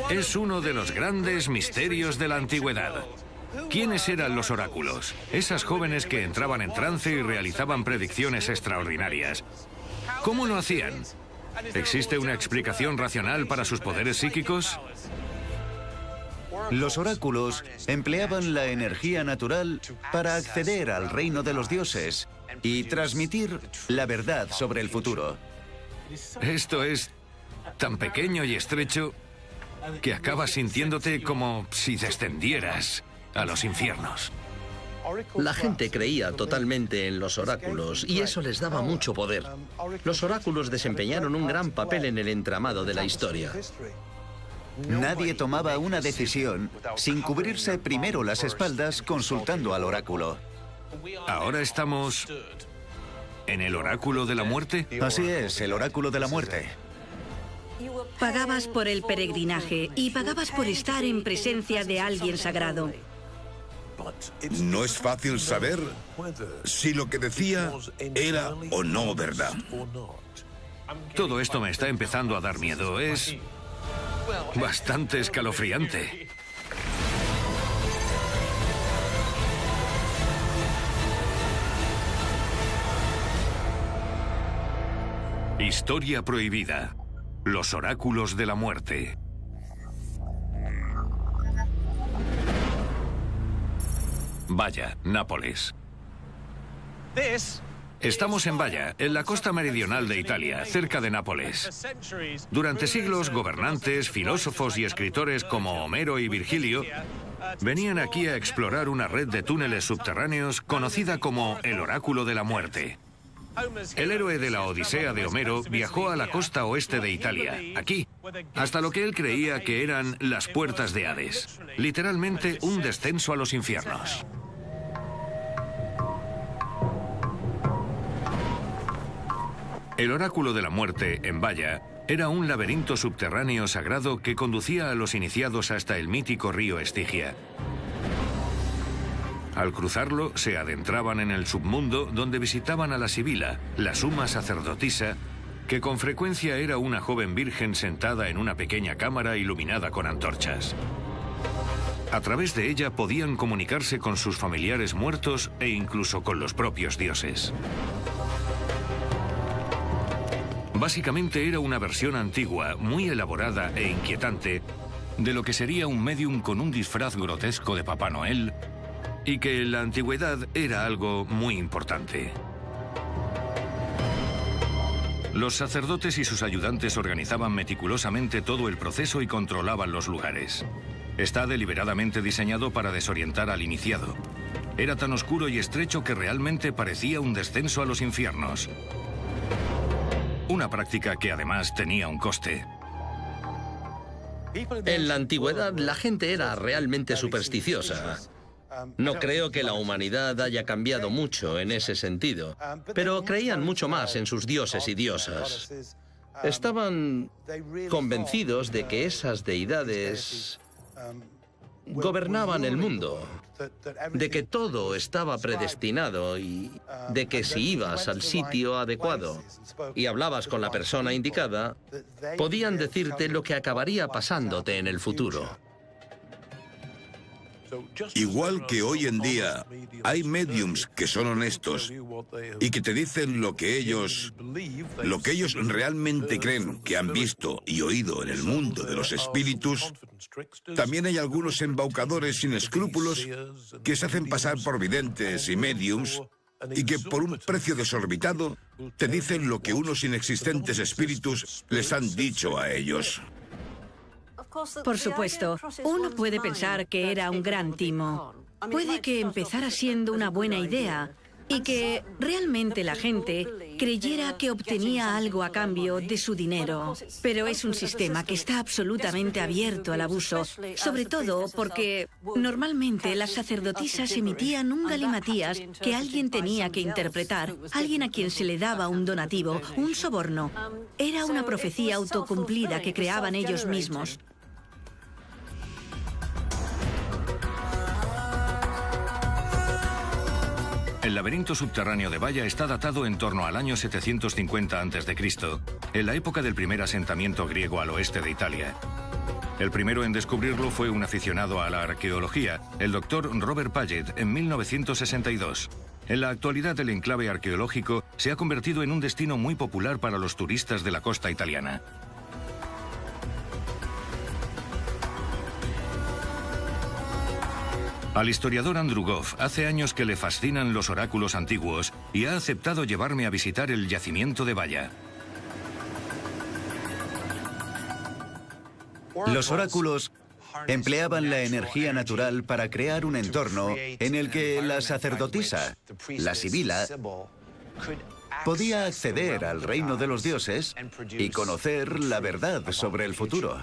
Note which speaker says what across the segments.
Speaker 1: Es uno de los grandes misterios de la antigüedad. ¿Quiénes eran los oráculos? Esas jóvenes que entraban en trance y realizaban predicciones extraordinarias. ¿Cómo lo hacían? ¿Existe una explicación racional para sus poderes psíquicos?
Speaker 2: Los oráculos empleaban la energía natural para acceder al reino de los dioses y transmitir la verdad sobre el futuro.
Speaker 1: Esto es tan pequeño y estrecho que acabas sintiéndote como si descendieras a los infiernos.
Speaker 3: La gente creía totalmente en los oráculos y eso les daba mucho poder. Los oráculos desempeñaron un gran papel en el entramado de la historia.
Speaker 2: Nadie tomaba una decisión sin cubrirse primero las espaldas consultando al oráculo.
Speaker 1: ¿Ahora estamos en el oráculo de la muerte?
Speaker 2: Así es, el oráculo de la muerte.
Speaker 4: Pagabas por el peregrinaje y pagabas por estar en presencia de alguien sagrado.
Speaker 5: No es fácil saber si lo que decía era o no verdad.
Speaker 1: Todo esto me está empezando a dar miedo. Es bastante escalofriante. Historia prohibida. Los oráculos de la muerte. Baia, Nápoles. Estamos en Baia, en la costa meridional de Italia, cerca de Nápoles. Durante siglos, gobernantes, filósofos y escritores como Homero y Virgilio venían aquí a explorar una red de túneles subterráneos conocida como el Oráculo de la Muerte. El héroe de la Odisea de Homero viajó a la costa oeste de Italia, aquí, hasta lo que él creía que eran las puertas de Hades. Literalmente un descenso a los infiernos. El Oráculo de la Muerte, en Baia, era un laberinto subterráneo sagrado que conducía a los iniciados hasta el mítico río Estigia. Al cruzarlo, se adentraban en el submundo, donde visitaban a la Sibila, la suma sacerdotisa, que con frecuencia era una joven virgen sentada en una pequeña cámara iluminada con antorchas. A través de ella podían comunicarse con sus familiares muertos e incluso con los propios dioses. Básicamente era una versión antigua, muy elaborada e inquietante, de lo que sería un médium con un disfraz grotesco de Papá Noel, y que en la antigüedad era algo muy importante. Los sacerdotes y sus ayudantes organizaban meticulosamente todo el proceso y controlaban los lugares. Está deliberadamente diseñado para desorientar al iniciado. Era tan oscuro y estrecho que realmente parecía un descenso a los infiernos. Una práctica que además tenía un coste.
Speaker 3: En la antigüedad la gente era realmente supersticiosa. No creo que la humanidad haya cambiado mucho en ese sentido, pero creían mucho más en sus dioses y diosas. Estaban convencidos de que esas deidades gobernaban el mundo, de que todo estaba predestinado y de que si ibas al sitio adecuado y hablabas con la persona indicada, podían decirte lo que acabaría pasándote en el futuro.
Speaker 5: Igual que hoy en día hay mediums que son honestos y que te dicen lo que ellos realmente creen que han visto y oído en el mundo de los espíritus, también hay algunos embaucadores sin escrúpulos que se hacen pasar por videntes y mediums y que por un precio desorbitado te dicen lo que unos inexistentes espíritus les han dicho a ellos.
Speaker 4: Por supuesto, uno puede pensar que era un gran timo. Puede que empezara siendo una buena idea y que realmente la gente creyera que obtenía algo a cambio de su dinero. Pero es un sistema que está absolutamente abierto al abuso, sobre todo porque normalmente las sacerdotisas emitían un galimatías que alguien tenía que interpretar, alguien a quien se le daba un donativo, un soborno. Era una profecía autocumplida que creaban ellos mismos.
Speaker 1: El laberinto subterráneo de Baia está datado en torno al año 750 a.C., en la época del primer asentamiento griego al oeste de Italia. El primero en descubrirlo fue un aficionado a la arqueología, el doctor Robert Paget, en 1962. En la actualidad, el enclave arqueológico se ha convertido en un destino muy popular para los turistas de la costa italiana. Al historiador Andrew Goff hace años que le fascinan los oráculos antiguos y ha aceptado llevarme a visitar el yacimiento de Valla.
Speaker 2: Los oráculos empleaban la energía natural para crear un entorno en el que la sacerdotisa, la sibila, podía acceder al reino de los dioses y conocer la verdad sobre el futuro.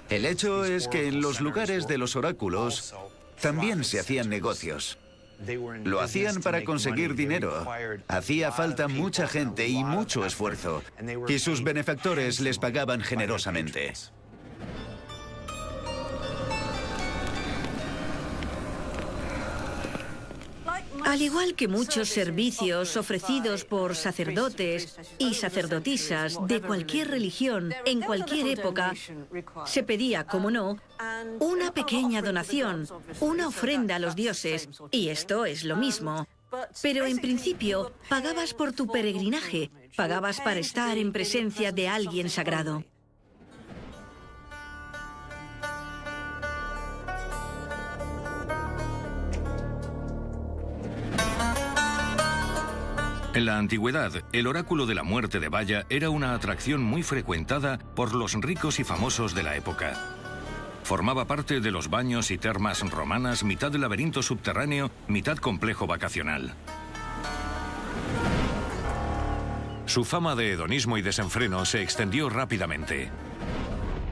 Speaker 2: El hecho es que en los lugares de los oráculos también se hacían negocios. Lo hacían para conseguir dinero. Hacía falta mucha gente y mucho esfuerzo, y sus benefactores les pagaban generosamente.
Speaker 4: Al igual que muchos servicios ofrecidos por sacerdotes y sacerdotisas de cualquier religión en cualquier época, se pedía, como no, una pequeña donación, una ofrenda a los dioses, y esto es lo mismo. Pero en principio, pagabas por tu peregrinaje, pagabas para estar en presencia de alguien sagrado.
Speaker 1: En la antigüedad, el oráculo de la muerte de Valla era una atracción muy frecuentada por los ricos y famosos de la época. Formaba parte de los baños y termas romanas, mitad laberinto subterráneo, mitad complejo vacacional. Su fama de hedonismo y desenfreno se extendió rápidamente.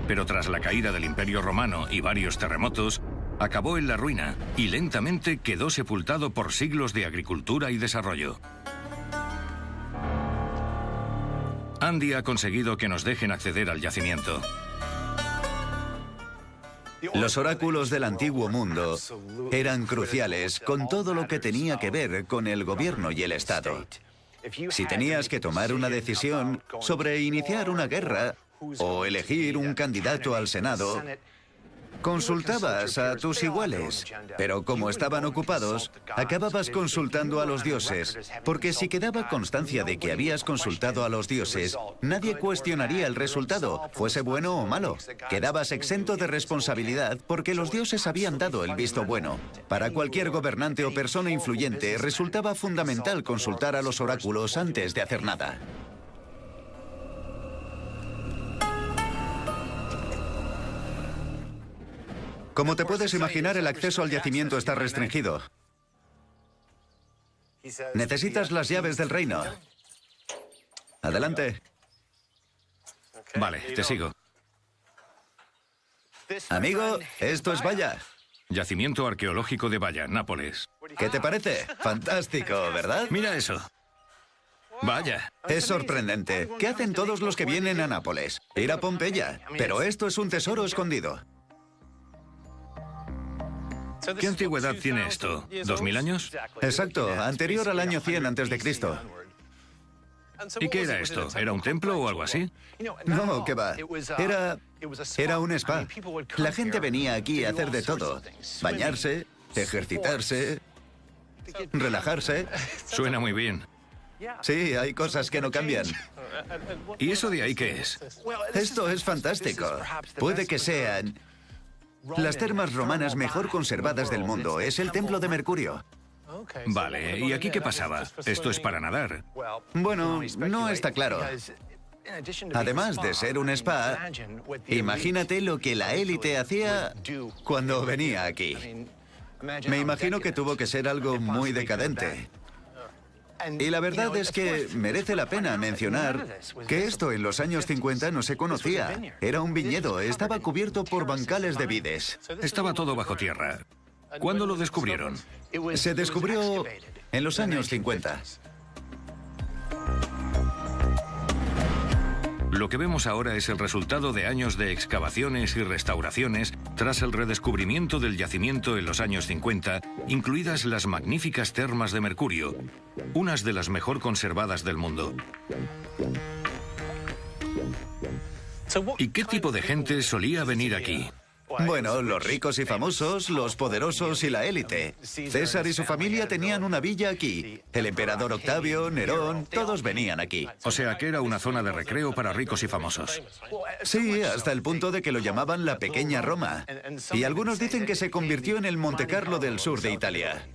Speaker 1: Pero tras la caída del Imperio Romano y varios terremotos, acabó en la ruina y lentamente quedó sepultado por siglos de agricultura y desarrollo. Andy ha conseguido que nos dejen acceder al yacimiento.
Speaker 2: Los oráculos del antiguo mundo eran cruciales con todo lo que tenía que ver con el gobierno y el Estado. Si tenías que tomar una decisión sobre iniciar una guerra o elegir un candidato al Senado, consultabas a tus iguales, pero como estaban ocupados, acababas consultando a los dioses, porque si quedaba constancia de que habías consultado a los dioses, nadie cuestionaría el resultado, fuese bueno o malo. Quedabas exento de responsabilidad porque los dioses habían dado el visto bueno. Para cualquier gobernante o persona influyente, resultaba fundamental consultar a los oráculos antes de hacer nada. Como te puedes imaginar, el acceso al yacimiento está restringido. Necesitas las llaves del reino. Adelante.
Speaker 1: Vale, te sigo.
Speaker 2: Amigo, esto es Valla.
Speaker 1: Yacimiento arqueológico de Valla, Nápoles.
Speaker 2: ¿Qué te parece? Fantástico, ¿verdad?
Speaker 1: Mira eso. Vaya.
Speaker 2: Es sorprendente. ¿Qué hacen todos los que vienen a Nápoles? Ir a Pompeya. Pero esto es un tesoro escondido.
Speaker 1: ¿Qué antigüedad tiene esto? ¿2000 años?
Speaker 2: Exacto, anterior al año 100 antes de Cristo.
Speaker 1: ¿Y qué era esto? ¿Era un templo o algo así?
Speaker 2: No, ¿qué va? Era un spa. La gente venía aquí a hacer de todo. Bañarse, ejercitarse, relajarse.
Speaker 1: Suena muy bien.
Speaker 2: Sí, hay cosas que no cambian.
Speaker 1: ¿Y eso de ahí qué es?
Speaker 2: Esto es fantástico. Puede que sean las termas romanas mejor conservadas del mundo. Es el templo de Mercurio.
Speaker 1: Vale, ¿y aquí qué pasaba? Esto es para nadar.
Speaker 2: Bueno, no está claro. Además de ser un spa, imagínate lo que la élite hacía cuando venía aquí. Me imagino que tuvo que ser algo muy decadente. Y la verdad es que merece la pena mencionar que esto en los años 50 no se conocía. Era un viñedo, estaba cubierto por bancales de vides.
Speaker 1: Estaba todo bajo tierra. ¿Cuándo lo descubrieron?
Speaker 2: Se descubrió en los años 50.
Speaker 1: Lo que vemos ahora es el resultado de años de excavaciones y restauraciones tras el redescubrimiento del yacimiento en los años 50, incluidas las magníficas termas de Mercurio, unas de las mejor conservadas del mundo. ¿Y qué tipo de gente solía venir aquí?
Speaker 2: Bueno, los ricos y famosos, los poderosos y la élite. César y su familia tenían una villa aquí. El emperador Octavio, Nerón, todos venían aquí.
Speaker 1: O sea que era una zona de recreo para ricos y famosos.
Speaker 2: Sí, hasta el punto de que lo llamaban la Pequeña Roma. Y algunos dicen que se convirtió en el Montecarlo del sur de Italia.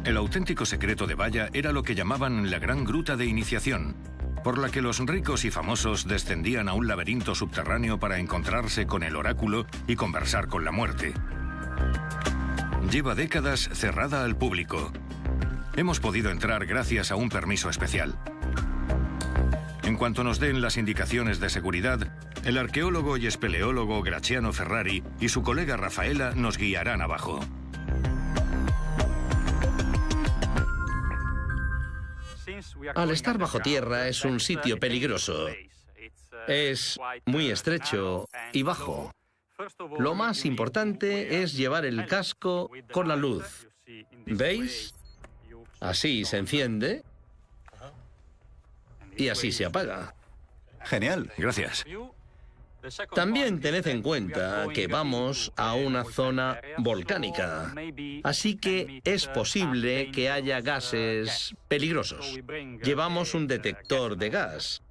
Speaker 1: El auténtico secreto de Baja era lo que llamaban la Gran Gruta de Iniciación, por la que los ricos y famosos descendían a un laberinto subterráneo para encontrarse con el oráculo y conversar con la muerte. Lleva décadas cerrada al público. Hemos podido entrar gracias a un permiso especial. En cuanto nos den las indicaciones de seguridad, el arqueólogo y espeleólogo Graziano Ferrari y su colega Rafaela nos guiarán abajo.
Speaker 3: Al estar bajo tierra es un sitio peligroso. Es muy estrecho y bajo. Lo más importante es llevar el casco con la luz. ¿Veis? Así se enciende y así se apaga.
Speaker 2: Genial.
Speaker 1: Gracias.
Speaker 3: También tened en cuenta que vamos a una zona volcánica, así que es posible que haya gases peligrosos. Llevamos un detector de gas.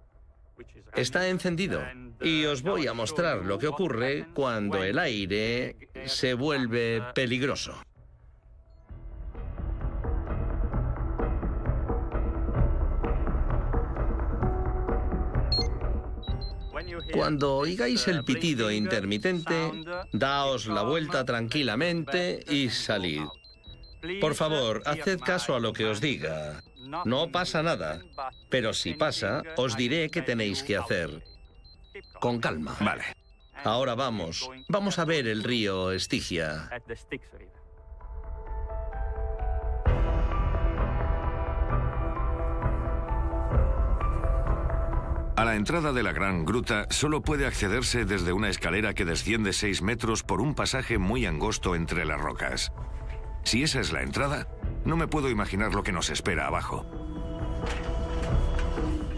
Speaker 3: Está encendido y os voy a mostrar lo que ocurre cuando el aire se vuelve peligroso. Cuando oigáis el pitido intermitente, daos la vuelta tranquilamente y salid. Por favor, haced caso a lo que os diga. No pasa nada, pero si pasa, os diré qué tenéis que hacer. Con calma.
Speaker 1: Vale.
Speaker 3: Ahora vamos a ver el río Estigia.
Speaker 1: A la entrada de la Gran Gruta solo puede accederse desde una escalera que desciende 6 metros por un pasaje muy angosto entre las rocas. Si esa es la entrada, no me puedo imaginar lo que nos espera abajo.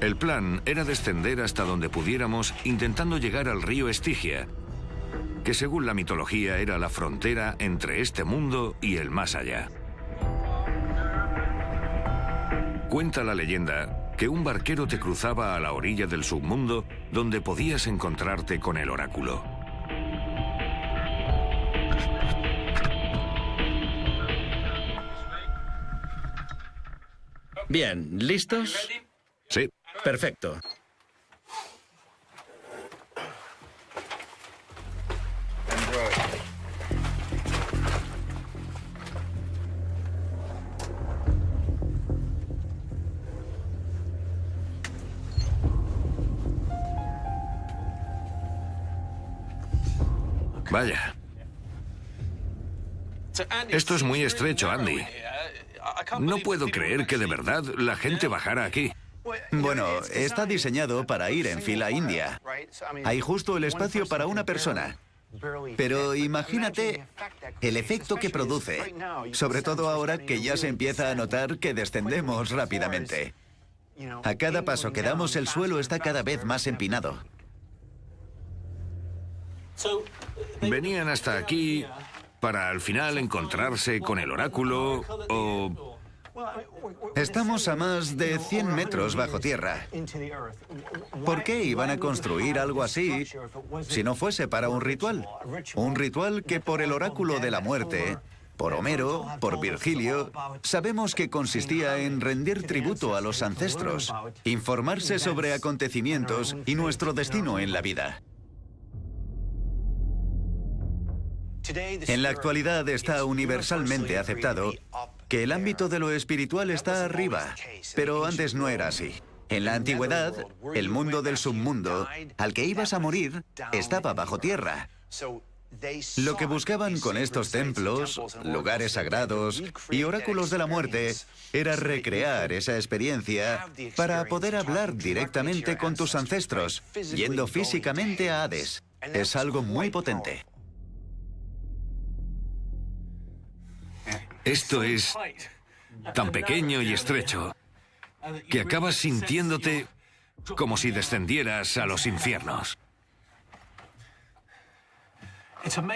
Speaker 1: El plan era descender hasta donde pudiéramos intentando llegar al río Estigia, que según la mitología era la frontera entre este mundo y el más allá. Cuenta la leyenda que un barquero te cruzaba a la orilla del submundo donde podías encontrarte con el oráculo.
Speaker 3: Bien, ¿listos?
Speaker 1: Sí.
Speaker 3: Perfecto.
Speaker 1: Vaya. Esto es muy estrecho, Andy. No puedo creer que de verdad la gente bajara aquí.
Speaker 2: Bueno, está diseñado para ir en fila india. Hay justo el espacio para una persona. Pero imagínate el efecto que produce, sobre todo ahora que ya se empieza a notar que descendemos rápidamente. A cada paso que damos el suelo está cada vez más empinado.
Speaker 1: ¿Venían hasta aquí para al final encontrarse con el oráculo o...?
Speaker 2: Estamos a más de 100 metros bajo tierra. ¿Por qué iban a construir algo así si no fuese para un ritual? Un ritual que por el oráculo de la muerte, por Homero, por Virgilio, sabemos que consistía en rendir tributo a los ancestros, informarse sobre acontecimientos y nuestro destino en la vida. En la actualidad está universalmente aceptado que el ámbito de lo espiritual está arriba, pero antes no era así. En la antigüedad, el mundo del submundo, al que ibas a morir, estaba bajo tierra. Lo que buscaban con estos templos, lugares sagrados y oráculos de la muerte era recrear esa experiencia para poder hablar directamente con tus ancestros, yendo físicamente a Hades. Es algo muy potente.
Speaker 1: Esto es tan pequeño y estrecho que acabas sintiéndote como si descendieras a los infiernos.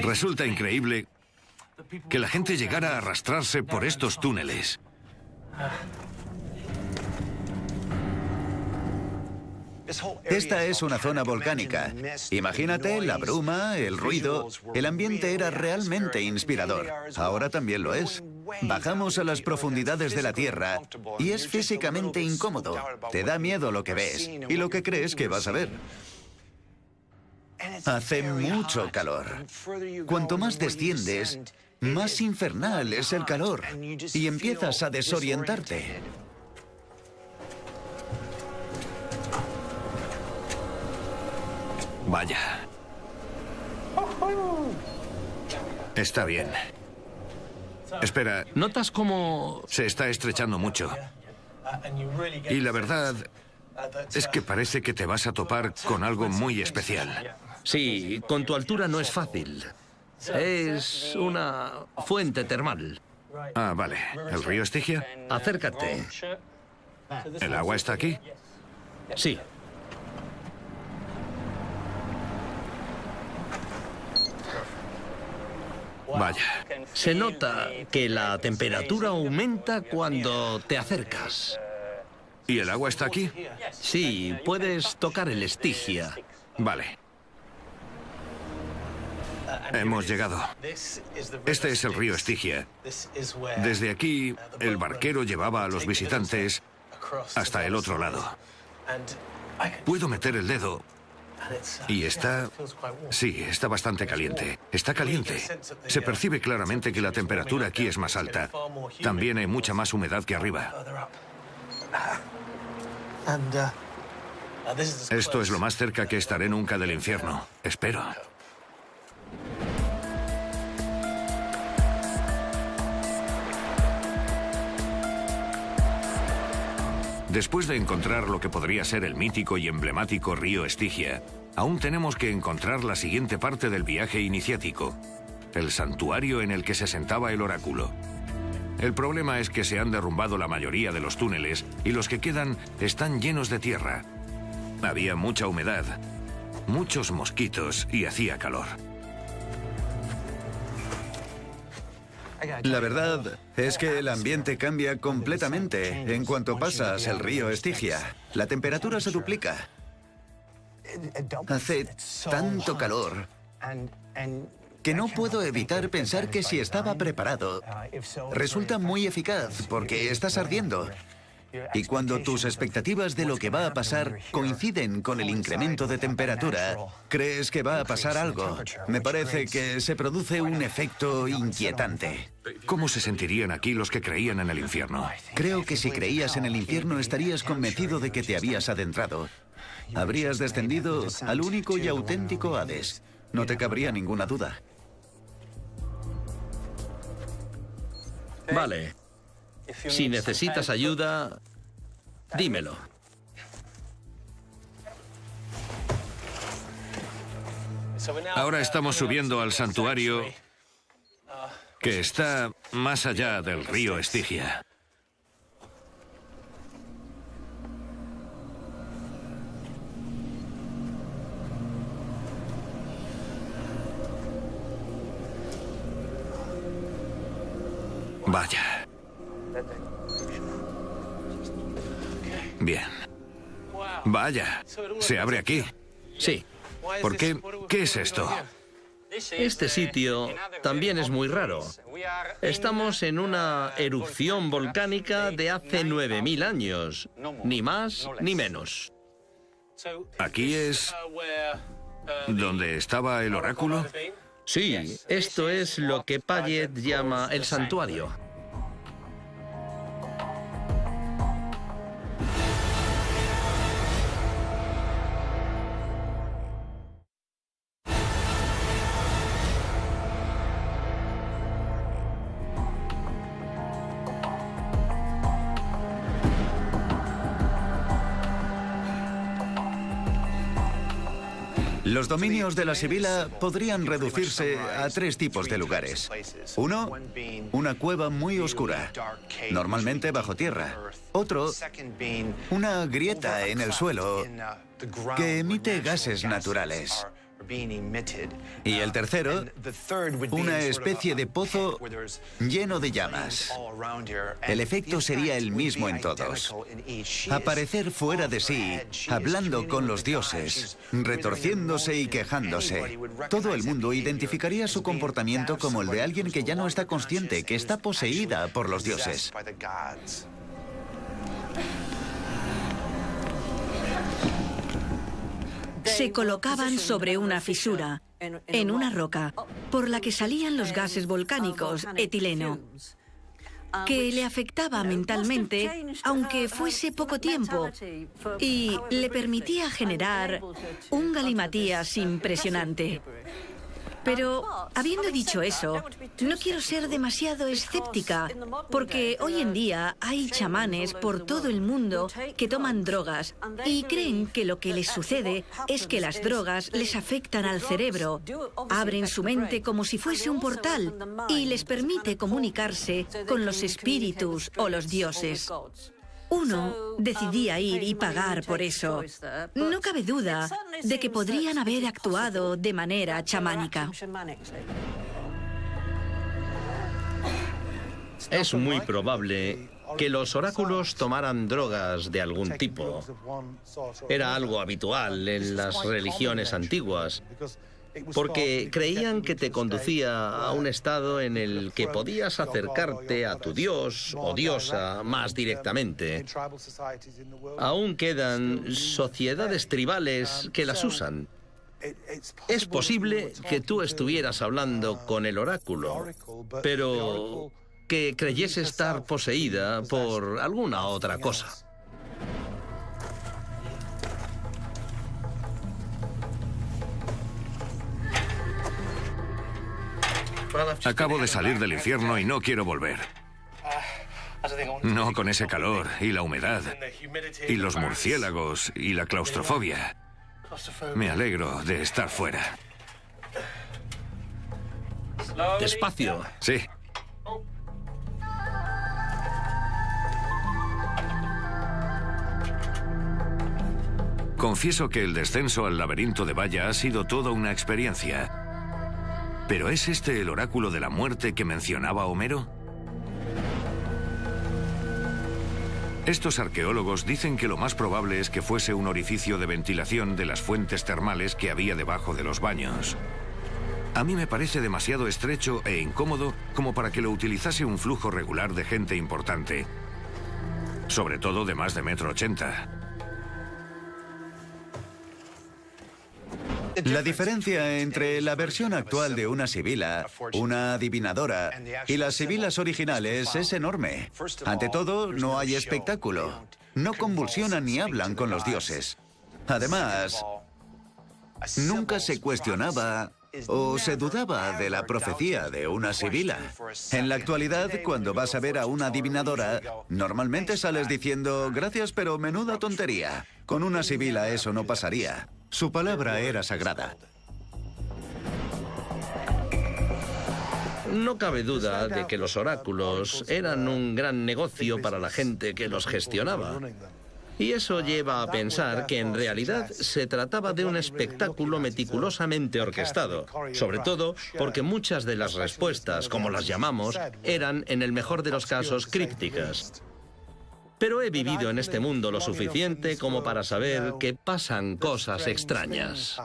Speaker 1: Resulta increíble que la gente llegara a arrastrarse por estos túneles.
Speaker 2: Esta es una zona volcánica. Imagínate la bruma, el ruido. El ambiente era realmente inspirador. Ahora también lo es. Bajamos a las profundidades de la Tierra y es físicamente incómodo. Te da miedo lo que ves y lo que crees que vas a ver. Hace mucho calor. Cuanto más desciendes, más infernal es el calor y empiezas a desorientarte.
Speaker 1: Vaya. Está bien. Espera,
Speaker 3: ¿Notas cómo
Speaker 1: se está estrechando mucho. Y la verdad es que parece que te vas a topar con algo muy especial.
Speaker 3: Sí, con tu altura no es fácil. Es una fuente termal.
Speaker 1: Ah, vale. ¿El río Estigia?
Speaker 3: Acércate.
Speaker 1: ¿El agua está aquí?
Speaker 3: Sí.
Speaker 1: Vaya.
Speaker 3: Se nota que la temperatura aumenta cuando te acercas.
Speaker 1: ¿Y el agua está aquí?
Speaker 3: Sí, puedes tocar el Estigia.
Speaker 1: Vale. Hemos llegado. Este es el río Estigia. Desde aquí, el barquero llevaba a los visitantes hasta el otro lado. Puedo meter el dedo y está... Sí, está bastante caliente. Está caliente. Se percibe claramente que la temperatura aquí es más alta. También hay mucha más humedad que arriba. Esto es lo más cerca que estaré nunca del infierno. Espero. Después de encontrar lo que podría ser el mítico y emblemático río Estigia, aún tenemos que encontrar la siguiente parte del viaje iniciático, el santuario en el que se sentaba el oráculo. El problema es que se han derrumbado la mayoría de los túneles y los que quedan están llenos de tierra. Había mucha humedad, muchos mosquitos y hacía calor.
Speaker 2: La verdad es que el ambiente cambia completamente en cuanto pasas el río Estigia. La temperatura se duplica. Hace tanto calor que no puedo evitar pensar que si estaba preparado, resulta muy eficaz porque estás ardiendo. Y cuando tus expectativas de lo que va a pasar coinciden con el incremento de temperatura, crees que va a pasar algo. Me parece que se produce un efecto inquietante.
Speaker 1: ¿Cómo se sentirían aquí los que creían en el infierno?
Speaker 2: Creo que si creías en el infierno estarías convencido de que te habías adentrado. Habrías descendido al único y auténtico Hades. No te cabría ninguna duda.
Speaker 3: Vale. Si necesitas ayuda, dímelo.
Speaker 1: Ahora estamos subiendo al santuario que está más allá del río Estigia. Vaya. Bien. Vaya, se abre aquí.
Speaker 3: Sí.
Speaker 1: ¿Por qué? ¿Qué es esto?
Speaker 3: Este sitio también es muy raro. Estamos en una erupción volcánica de hace 9000 años. Ni más ni menos.
Speaker 1: ¿Aquí es donde estaba el oráculo?
Speaker 3: Sí, esto es lo que Payet llama el santuario.
Speaker 2: Los dominios de la Sibila podrían reducirse a 3 tipos de lugares. Uno, una cueva muy oscura, normalmente bajo tierra. Otro, una grieta en el suelo que emite gases naturales. Y el tercero, una especie de pozo lleno de llamas. El efecto sería el mismo en todos. Aparecer fuera de sí, hablando con los dioses, retorciéndose y quejándose. Todo el mundo identificaría su comportamiento como el de alguien que ya no está consciente, que está poseída por los dioses.
Speaker 4: Se colocaban sobre una fisura, en una roca, por la que salían los gases volcánicos, etileno, que le afectaba mentalmente, aunque fuese poco tiempo, y le permitía generar un galimatías impresionante. Pero, habiendo dicho eso, no quiero ser demasiado escéptica, porque hoy en día hay chamanes por todo el mundo que toman drogas y creen que lo que les sucede es que las drogas les afectan al cerebro, abren su mente como si fuese un portal y les permite comunicarse con los espíritus o los dioses. Uno decidía ir y pagar por eso. No cabe duda de que podrían haber actuado de manera chamánica.
Speaker 3: Es muy probable que los oráculos tomaran drogas de algún tipo. Era algo habitual en las religiones antiguas, porque creían que te conducía a un estado en el que podías acercarte a tu dios o diosa más directamente. Aún quedan sociedades tribales que las usan. Es posible que tú estuvieras hablando con el oráculo, pero que creyese estar poseída por alguna otra cosa.
Speaker 1: Acabo de salir del infierno y no quiero volver. No con ese calor y la humedad, y los murciélagos y la claustrofobia. Me alegro de estar fuera.
Speaker 3: Despacio.
Speaker 1: Sí. Confieso que el descenso al laberinto de Valla ha sido toda una experiencia. ¿Pero es este el oráculo de la muerte que mencionaba Homero? Estos arqueólogos dicen que lo más probable es que fuese un orificio de ventilación de las fuentes termales que había debajo de los baños. A mí me parece demasiado estrecho e incómodo como para que lo utilizase un flujo regular de gente importante, sobre todo de más de 1,80 m.
Speaker 2: La diferencia entre la versión actual de una sibila, una adivinadora, y las sibilas originales es enorme. Ante todo, no hay espectáculo. No convulsionan ni hablan con los dioses. Además, nunca se cuestionaba o se dudaba de la profecía de una sibila. En la actualidad, cuando vas a ver a una adivinadora, normalmente sales diciendo gracias, pero menuda tontería. Con una sibila eso no pasaría. Su palabra era sagrada.
Speaker 3: No cabe duda de que los oráculos eran un gran negocio para la gente que los gestionaba. Y eso lleva a pensar que en realidad se trataba de un espectáculo meticulosamente orquestado, sobre todo porque muchas de las respuestas, como las llamamos, eran, en el mejor de los casos, crípticas. Pero he vivido en este mundo lo suficiente como para saber que pasan cosas extrañas.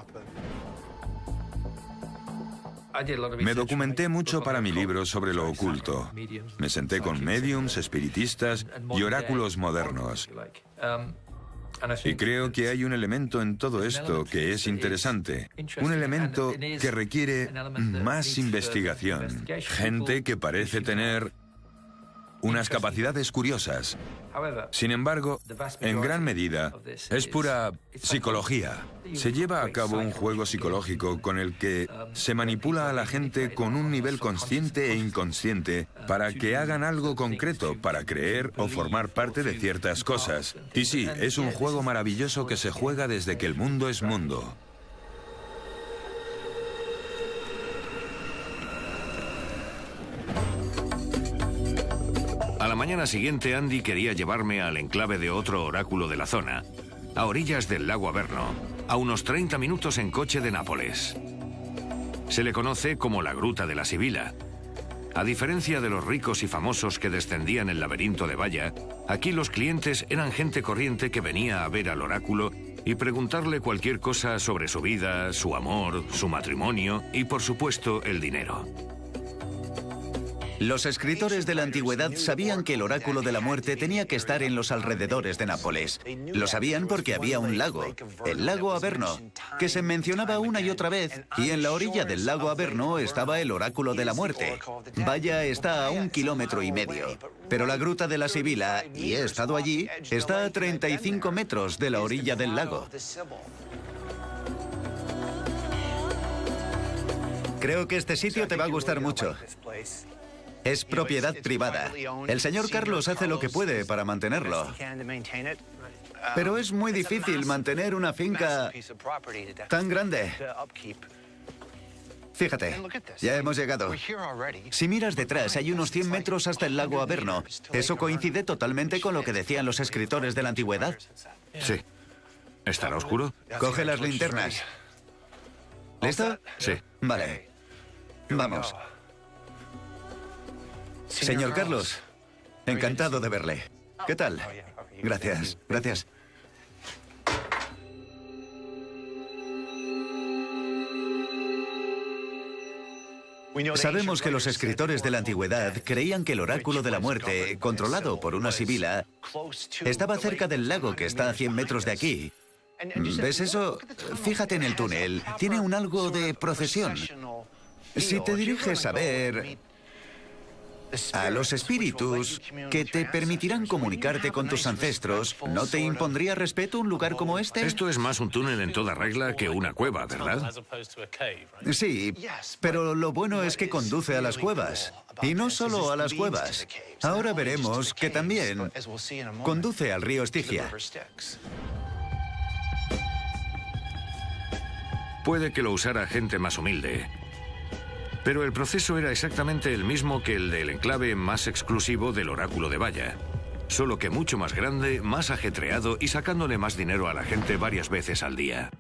Speaker 6: Me documenté mucho para mi libro sobre lo oculto. Me senté con médiums, espiritistas y oráculos modernos. Y creo que hay un elemento en todo esto que es interesante. Un elemento que requiere más investigación. Gente que parece tener unas capacidades curiosas. Sin embargo, en gran medida, es pura psicología. Se lleva a cabo un juego psicológico con el que se manipula a la gente con un nivel consciente e inconsciente para que hagan algo concreto, para creer o formar parte de ciertas cosas. Y sí, es un juego maravilloso que se juega desde que el mundo es mundo.
Speaker 1: A la mañana siguiente, Andy quería llevarme al enclave de otro oráculo de la zona, a orillas del lago Averno, a unos 30 minutos en coche de Nápoles. Se le conoce como la Gruta de la Sibila. A diferencia de los ricos y famosos que descendían el laberinto de Valla, aquí los clientes eran gente corriente que venía a ver al oráculo y preguntarle cualquier cosa sobre su vida, su amor, su matrimonio y, por supuesto, el dinero.
Speaker 2: Los escritores de la antigüedad sabían que el oráculo de la muerte tenía que estar en los alrededores de Nápoles. Lo sabían porque había un lago, el lago Averno, que se mencionaba una y otra vez, y en la orilla del lago Averno estaba el oráculo de la muerte. Valla está a 1,5 kilómetros, pero la Gruta de la Sibila, y he estado allí, está a 35 metros de la orilla del lago. Creo que este sitio te va a gustar mucho. Es propiedad privada. El señor Carlos hace lo que puede para mantenerlo. Pero es muy difícil mantener una finca tan grande. Fíjate, ya hemos llegado. Si miras detrás, hay unos 100 metros hasta el lago Averno. Eso coincide totalmente con lo que decían los escritores de la antigüedad.
Speaker 1: Sí. ¿Estará oscuro?
Speaker 2: Coge las linternas. ¿Listo?
Speaker 1: Sí.
Speaker 2: Vale. Vamos. Señor Carlos, encantado de verle. ¿Qué tal? Gracias, gracias. Sabemos que los escritores de la antigüedad creían que el oráculo de la muerte, controlado por una sibila, estaba cerca del lago que está a 100 metros de aquí. ¿Ves eso? Fíjate en el túnel. Tiene un algo de procesión. Si te diriges a ver a los espíritus que te permitirán comunicarte con tus ancestros, ¿no te impondría respeto un lugar como este?
Speaker 1: Esto es más un túnel en toda regla que una cueva, ¿verdad?
Speaker 2: Sí, pero lo bueno es que conduce a las cuevas. Y no solo a las cuevas. Ahora veremos que también conduce al río Estigia.
Speaker 1: Puede que lo usara gente más humilde. Pero el proceso era exactamente el mismo que el del enclave más exclusivo del oráculo de Valla. Solo que mucho más grande, más ajetreado y sacándole más dinero a la gente varias veces al día.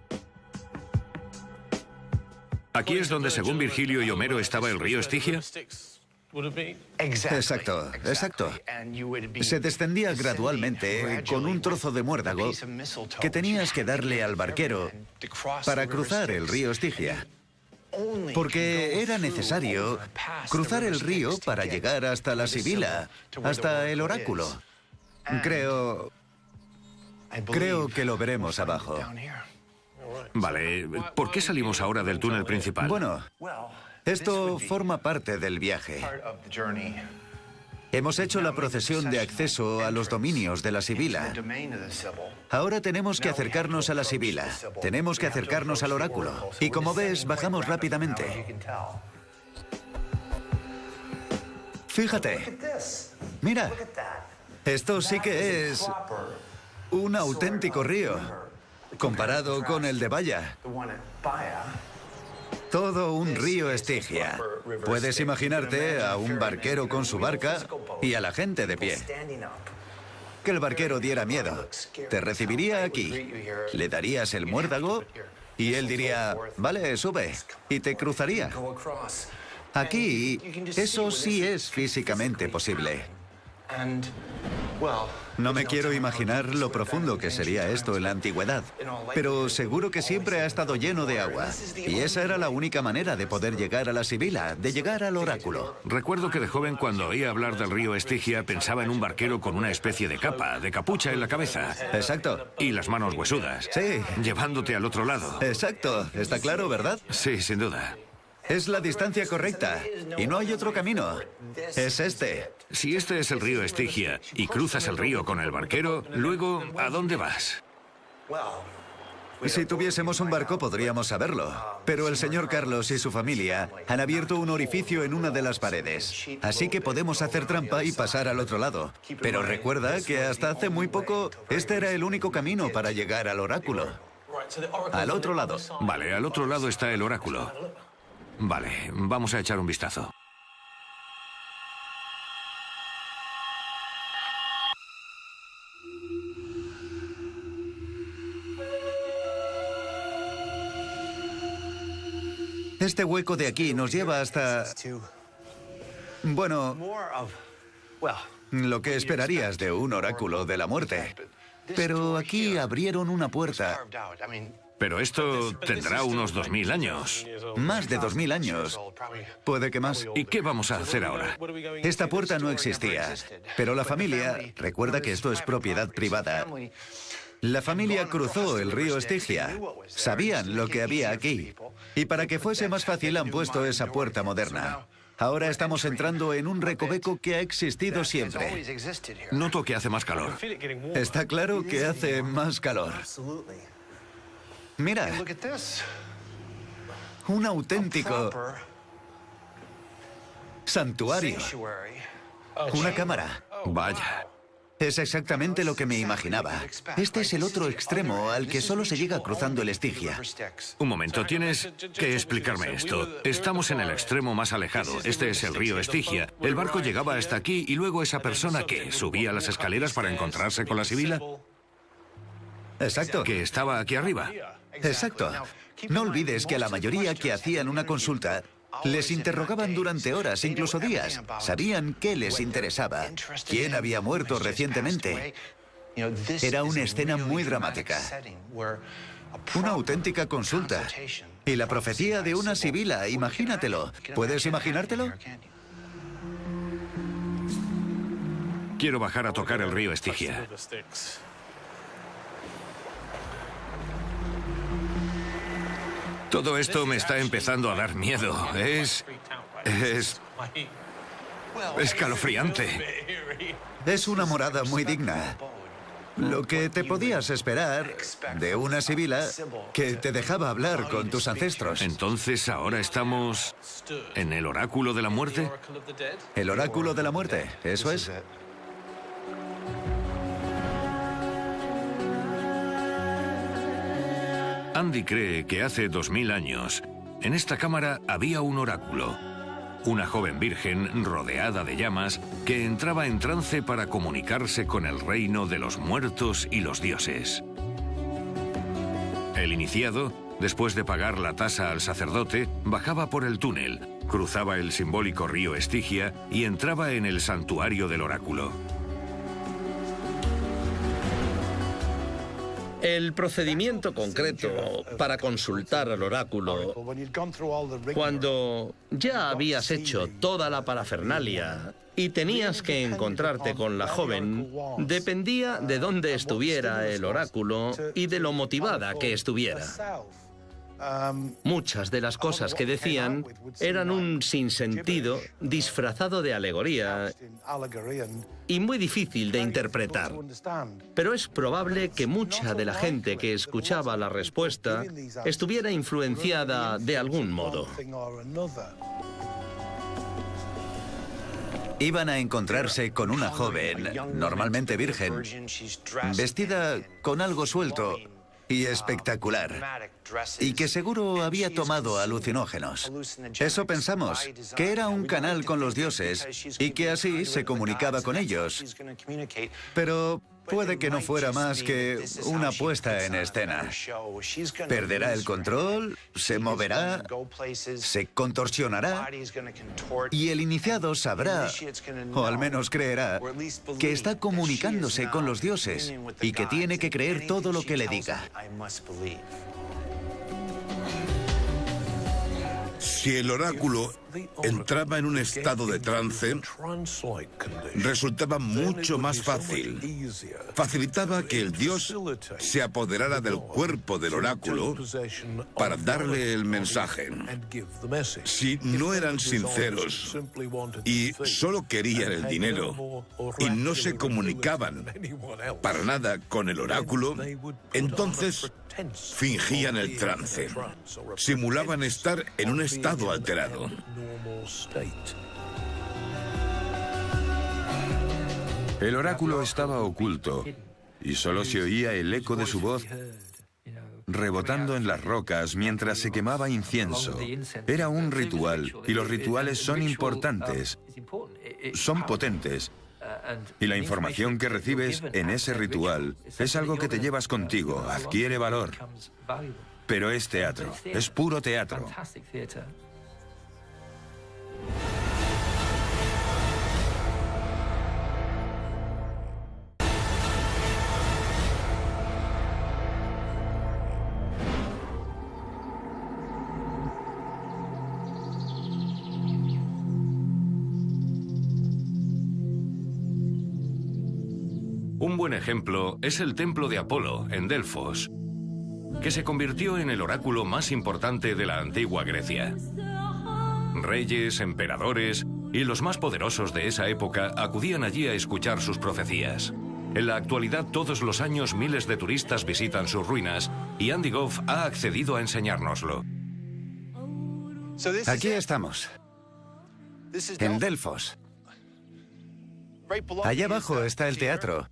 Speaker 1: Aquí es donde, según Virgilio y Homero, estaba el río Estigia.
Speaker 2: Exacto, exacto. Se descendía gradualmente con un trozo de muérdago que tenías que darle al barquero para cruzar el río Estigia. Porque era necesario cruzar el río para llegar hasta la Sibila, hasta el oráculo. Creo que lo veremos abajo.
Speaker 1: Vale, ¿por qué salimos ahora del túnel principal?
Speaker 2: Bueno, esto forma parte del viaje. Hemos hecho la procesión de acceso a los dominios de la Sibila. Ahora tenemos que acercarnos a la Sibila. Tenemos que acercarnos al oráculo. Y como ves, bajamos rápidamente. Fíjate. Mira. Esto sí que es un auténtico río, comparado con el de Valla. Todo un río Estigia. Puedes imaginarte a un barquero con su barca y a la gente de pie. Que el barquero diera miedo. Te recibiría aquí, le darías el muérdago y él diría, vale, sube, y te cruzaría. Aquí, eso sí es físicamente posible. No me quiero imaginar lo profundo que sería esto en la antigüedad, pero seguro que siempre ha estado lleno de agua. Y esa era la única manera de poder llegar a la Sibila, de llegar al oráculo.
Speaker 1: Recuerdo que de joven, cuando oía hablar del río Estigia, pensaba en un barquero con una especie de capa, de capucha en la cabeza.
Speaker 2: Exacto.
Speaker 1: Y las manos huesudas.
Speaker 2: Sí.
Speaker 1: Llevándote al otro lado.
Speaker 2: Exacto. ¿Está claro, verdad?
Speaker 1: Sí, sin duda.
Speaker 2: Es la distancia correcta. Y no hay otro camino. Es este.
Speaker 1: Si este es el río Estigia y cruzas el río con el barquero, luego, ¿a dónde vas?
Speaker 2: Si tuviésemos un barco podríamos saberlo. Pero el señor Carlos y su familia han abierto un orificio en una de las paredes. Así que podemos hacer trampa y pasar al otro lado. Pero recuerda que hasta hace muy poco este era el único camino para llegar al oráculo. Al otro lado.
Speaker 1: Vale, al otro lado está el oráculo. Vale, vamos a echar un vistazo.
Speaker 2: Este hueco de aquí nos lleva hasta... bueno, lo que esperarías de un oráculo de la muerte. Pero aquí abrieron una puerta.
Speaker 1: Pero esto tendrá unos 2000 años.
Speaker 2: Más de 2000 años. Puede que más.
Speaker 1: ¿Y qué vamos a hacer ahora?
Speaker 2: Esta puerta no existía, pero la familia, recuerda que esto es propiedad privada. La familia cruzó el río Estigia. Sabían lo que había aquí. Y para que fuese más fácil han puesto esa puerta moderna. Ahora estamos entrando en un recoveco que ha existido siempre.
Speaker 1: Noto que hace más calor.
Speaker 2: Está claro que hace más calor. Mira, un auténtico santuario. Una cámara.
Speaker 1: Vaya.
Speaker 2: Es exactamente lo que me imaginaba. Este es el otro extremo al que solo se llega cruzando el Estigia.
Speaker 1: Un momento, tienes que explicarme esto. Estamos en el extremo más alejado. Este es el río Estigia. El barco llegaba hasta aquí y luego esa persona que subía las escaleras para encontrarse con la sibila.
Speaker 2: Exacto.
Speaker 1: Que estaba aquí arriba.
Speaker 2: Exacto. No olvides que a la mayoría que hacían una consulta les interrogaban durante horas, incluso días. Sabían qué les interesaba, quién había muerto recientemente. Era una escena muy dramática. Una auténtica consulta. Y la profecía de una sibila, imagínatelo. ¿Puedes imaginártelo?
Speaker 1: Quiero bajar a tocar el río Estigia. Todo esto me está empezando a dar miedo. Es escalofriante.
Speaker 2: Es una morada muy digna. Lo que te podías esperar de una sibila que te dejaba hablar con tus ancestros.
Speaker 1: Entonces, ¿ahora estamos en el oráculo de la muerte?
Speaker 2: El oráculo de la muerte, eso es.
Speaker 1: Andy cree que hace 2000 años, en esta cámara había un oráculo. Una joven virgen rodeada de llamas que entraba en trance para comunicarse con el reino de los muertos y los dioses. El iniciado, después de pagar la tasa al sacerdote, bajaba por el túnel, cruzaba el simbólico río Estigia y entraba en el santuario del oráculo.
Speaker 3: El procedimiento concreto para consultar al oráculo, cuando ya habías hecho toda la parafernalia y tenías que encontrarte con la joven, dependía de dónde estuviera el oráculo y de lo motivada que estuviera. Muchas de las cosas que decían eran un sinsentido disfrazado de alegoría y muy difícil de interpretar. Pero es probable que mucha de la gente que escuchaba la respuesta estuviera influenciada de algún modo.
Speaker 2: Iban a encontrarse con una joven, normalmente virgen, vestida con algo suelto y espectacular, y que seguro había tomado alucinógenos. Eso pensamos, que era un canal con los dioses y que así se comunicaba con ellos. Pero puede que no fuera más que una puesta en escena. Perderá el control, se moverá, se contorsionará, y el iniciado sabrá, o al menos creerá, que está comunicándose con los dioses y que tiene que creer todo lo que le diga.
Speaker 5: Si el oráculo entraba en un estado de trance, resultaba mucho más fácil. Facilitaba que el dios se apoderara del cuerpo del oráculo para darle el mensaje. Si no eran sinceros y solo querían el dinero y no se comunicaban para nada con el oráculo, entonces fingían el trance. Simulaban estar en un estado alterado.
Speaker 6: El oráculo estaba oculto y solo se oía el eco de su voz rebotando en las rocas mientras se quemaba incienso. Era un ritual y los rituales son importantes, son potentes. Y la información que recibes en ese ritual es algo que te llevas contigo, adquiere valor. Pero es teatro, es puro teatro.
Speaker 1: Un buen ejemplo es el templo de Apolo, en Delfos, que se convirtió en el oráculo más importante de la antigua Grecia. Reyes, emperadores y los más poderosos de esa época acudían allí a escuchar sus profecías. En la actualidad, todos los años miles de turistas visitan sus ruinas y Andy Goff ha accedido a enseñárnoslo.
Speaker 7: Aquí estamos, en Delfos. Allá abajo está el teatro.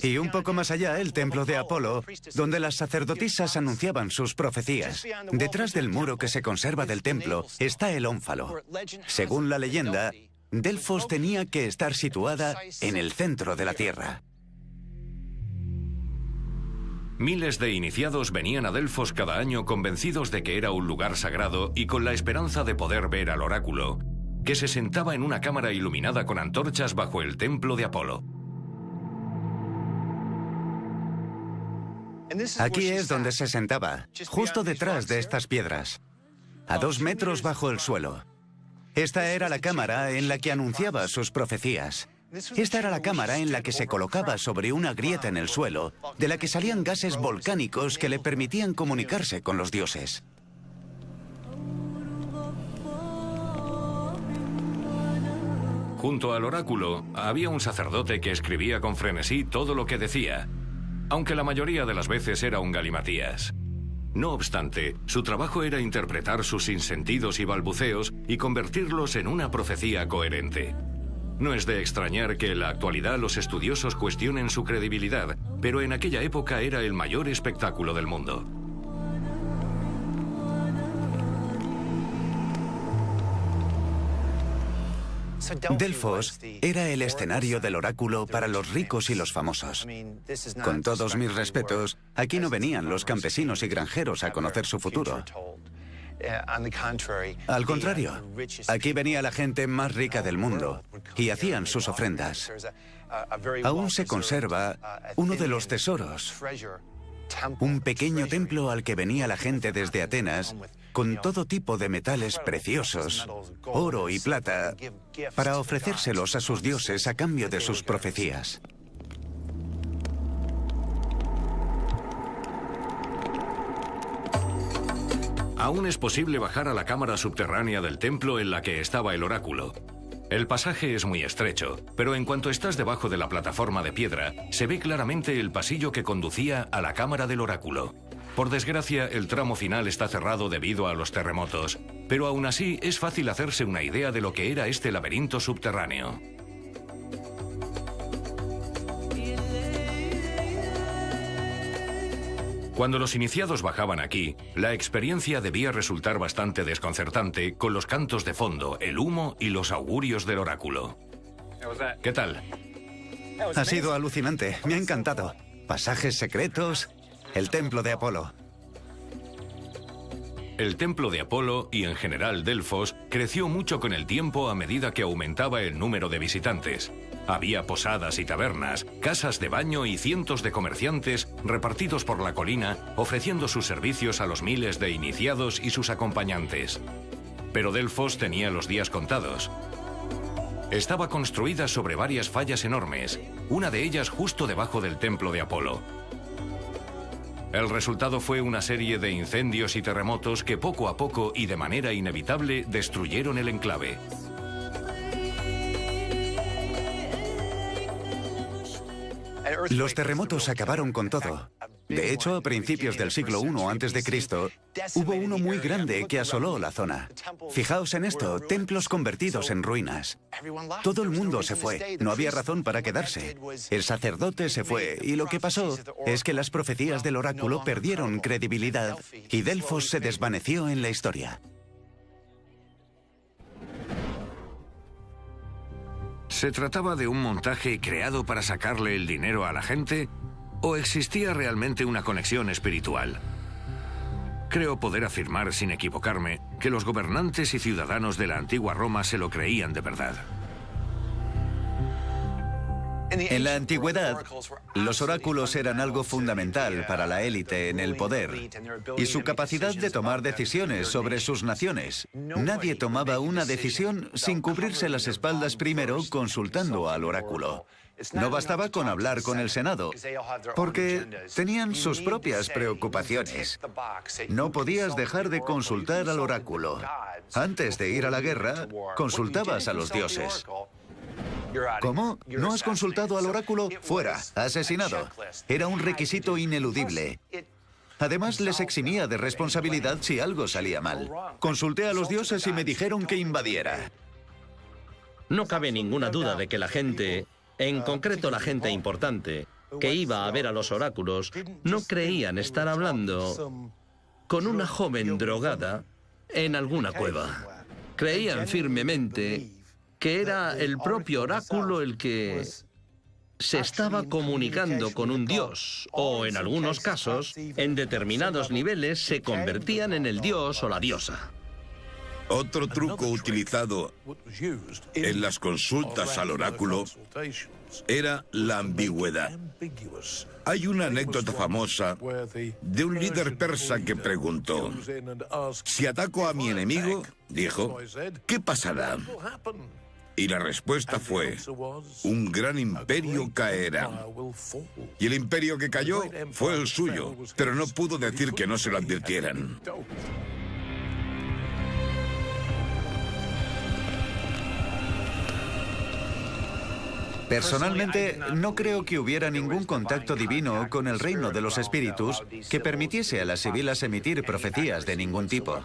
Speaker 7: Y un poco más allá, el templo de Apolo, donde las sacerdotisas anunciaban sus profecías. Detrás del muro que se conserva del templo está el ónfalo. Según la leyenda, Delfos tenía que estar situada en el centro de la Tierra.
Speaker 1: Miles de iniciados venían a Delfos cada año convencidos de que era un lugar sagrado y con la esperanza de poder ver al oráculo, que se sentaba en una cámara iluminada con antorchas bajo el templo de Apolo.
Speaker 7: Aquí es donde se sentaba, justo detrás de estas piedras, a 2 metros bajo el suelo. Esta era la cámara en la que anunciaba sus profecías. Esta era la cámara en la que se colocaba sobre una grieta en el suelo, de la que salían gases volcánicos que le permitían comunicarse con los dioses.
Speaker 1: Junto al oráculo había un sacerdote que escribía con frenesí todo lo que decía, aunque la mayoría de las veces era un galimatías. No obstante, su trabajo era interpretar sus sinsentidos y balbuceos y convertirlos en una profecía coherente. No es de extrañar que en la actualidad los estudiosos cuestionen su credibilidad, pero en aquella época era el mayor espectáculo del mundo.
Speaker 7: Delfos era el escenario del oráculo para los ricos y los famosos. Con todos mis respetos, aquí no venían los campesinos y granjeros a conocer su futuro. Al contrario, aquí venía la gente más rica del mundo y hacían sus ofrendas. Aún se conserva uno de los tesoros, un pequeño templo al que venía la gente desde Atenas con todo tipo de metales preciosos, oro y plata, para ofrecérselos a sus dioses a cambio de sus profecías.
Speaker 1: Aún es posible bajar a la cámara subterránea del templo en la que estaba el oráculo. El pasaje es muy estrecho, pero en cuanto estás debajo de la plataforma de piedra, se ve claramente el pasillo que conducía a la cámara del oráculo. Por desgracia, el tramo final está cerrado debido a los terremotos, pero aún así es fácil hacerse una idea de lo que era este laberinto subterráneo. Cuando los iniciados bajaban aquí, la experiencia debía resultar bastante desconcertante con los cantos de fondo, el humo y los augurios del oráculo. ¿Qué tal?
Speaker 7: Ha sido alucinante, me ha encantado. Pasajes secretos, el templo de Apolo.
Speaker 1: El templo de Apolo y en general Delfos creció mucho con el tiempo a medida que aumentaba el número de visitantes. Había posadas y tabernas, casas de baño y cientos de comerciantes repartidos por la colina ofreciendo sus servicios a los miles de iniciados y sus acompañantes. Pero Delfos tenía los días contados. Estaba construida sobre varias fallas enormes, una de ellas justo debajo del templo de Apolo. El resultado fue una serie de incendios y terremotos que poco a poco y de manera inevitable destruyeron el enclave.
Speaker 7: Los terremotos acabaron con todo. De hecho, a principios del siglo I a.C., hubo uno muy grande que asoló la zona. Fijaos en esto, templos convertidos en ruinas. Todo el mundo se fue, no había razón para quedarse. El sacerdote se fue, y lo que pasó es que las profecías del oráculo perdieron credibilidad y Delfos se desvaneció en la historia.
Speaker 1: ¿Se trataba de un montaje creado para sacarle el dinero a la gente? ¿O existía realmente una conexión espiritual? Creo poder afirmar sin equivocarme que los gobernantes y ciudadanos de la antigua Roma se lo creían de verdad.
Speaker 2: En la antigüedad, los oráculos eran algo fundamental para la élite en el poder y su capacidad de tomar decisiones sobre sus naciones. Nadie tomaba una decisión sin cubrirse las espaldas primero consultando al oráculo. No bastaba con hablar con el Senado, porque tenían sus propias preocupaciones. No podías dejar de consultar al oráculo. Antes de ir a la guerra, consultabas a los dioses. ¿Cómo? ¿No has consultado al oráculo? Fuera, asesinado. Era un requisito ineludible. Además, les eximía de responsabilidad si algo salía mal. Consulté a los dioses y me dijeron que invadiera.
Speaker 3: No cabe ninguna duda de que la gente, en concreto la gente importante, que iba a ver a los oráculos, no creían estar hablando con una joven drogada en alguna cueva. Creían firmemente que era el propio oráculo el que se estaba comunicando con un dios, o en algunos casos, en determinados niveles, se convertían en el dios o la diosa.
Speaker 5: Otro truco utilizado en las consultas al oráculo era la ambigüedad. Hay una anécdota famosa de un líder persa que preguntó: si ataco a mi enemigo, dijo, ¿qué pasará? Y la respuesta fue: un gran imperio caerá. Y el imperio que cayó fue el suyo, pero no pudo decir que no se lo advirtieran.
Speaker 2: Personalmente, no creo que hubiera ningún contacto divino con el reino de los espíritus que permitiese a las sibilas emitir profecías de ningún tipo.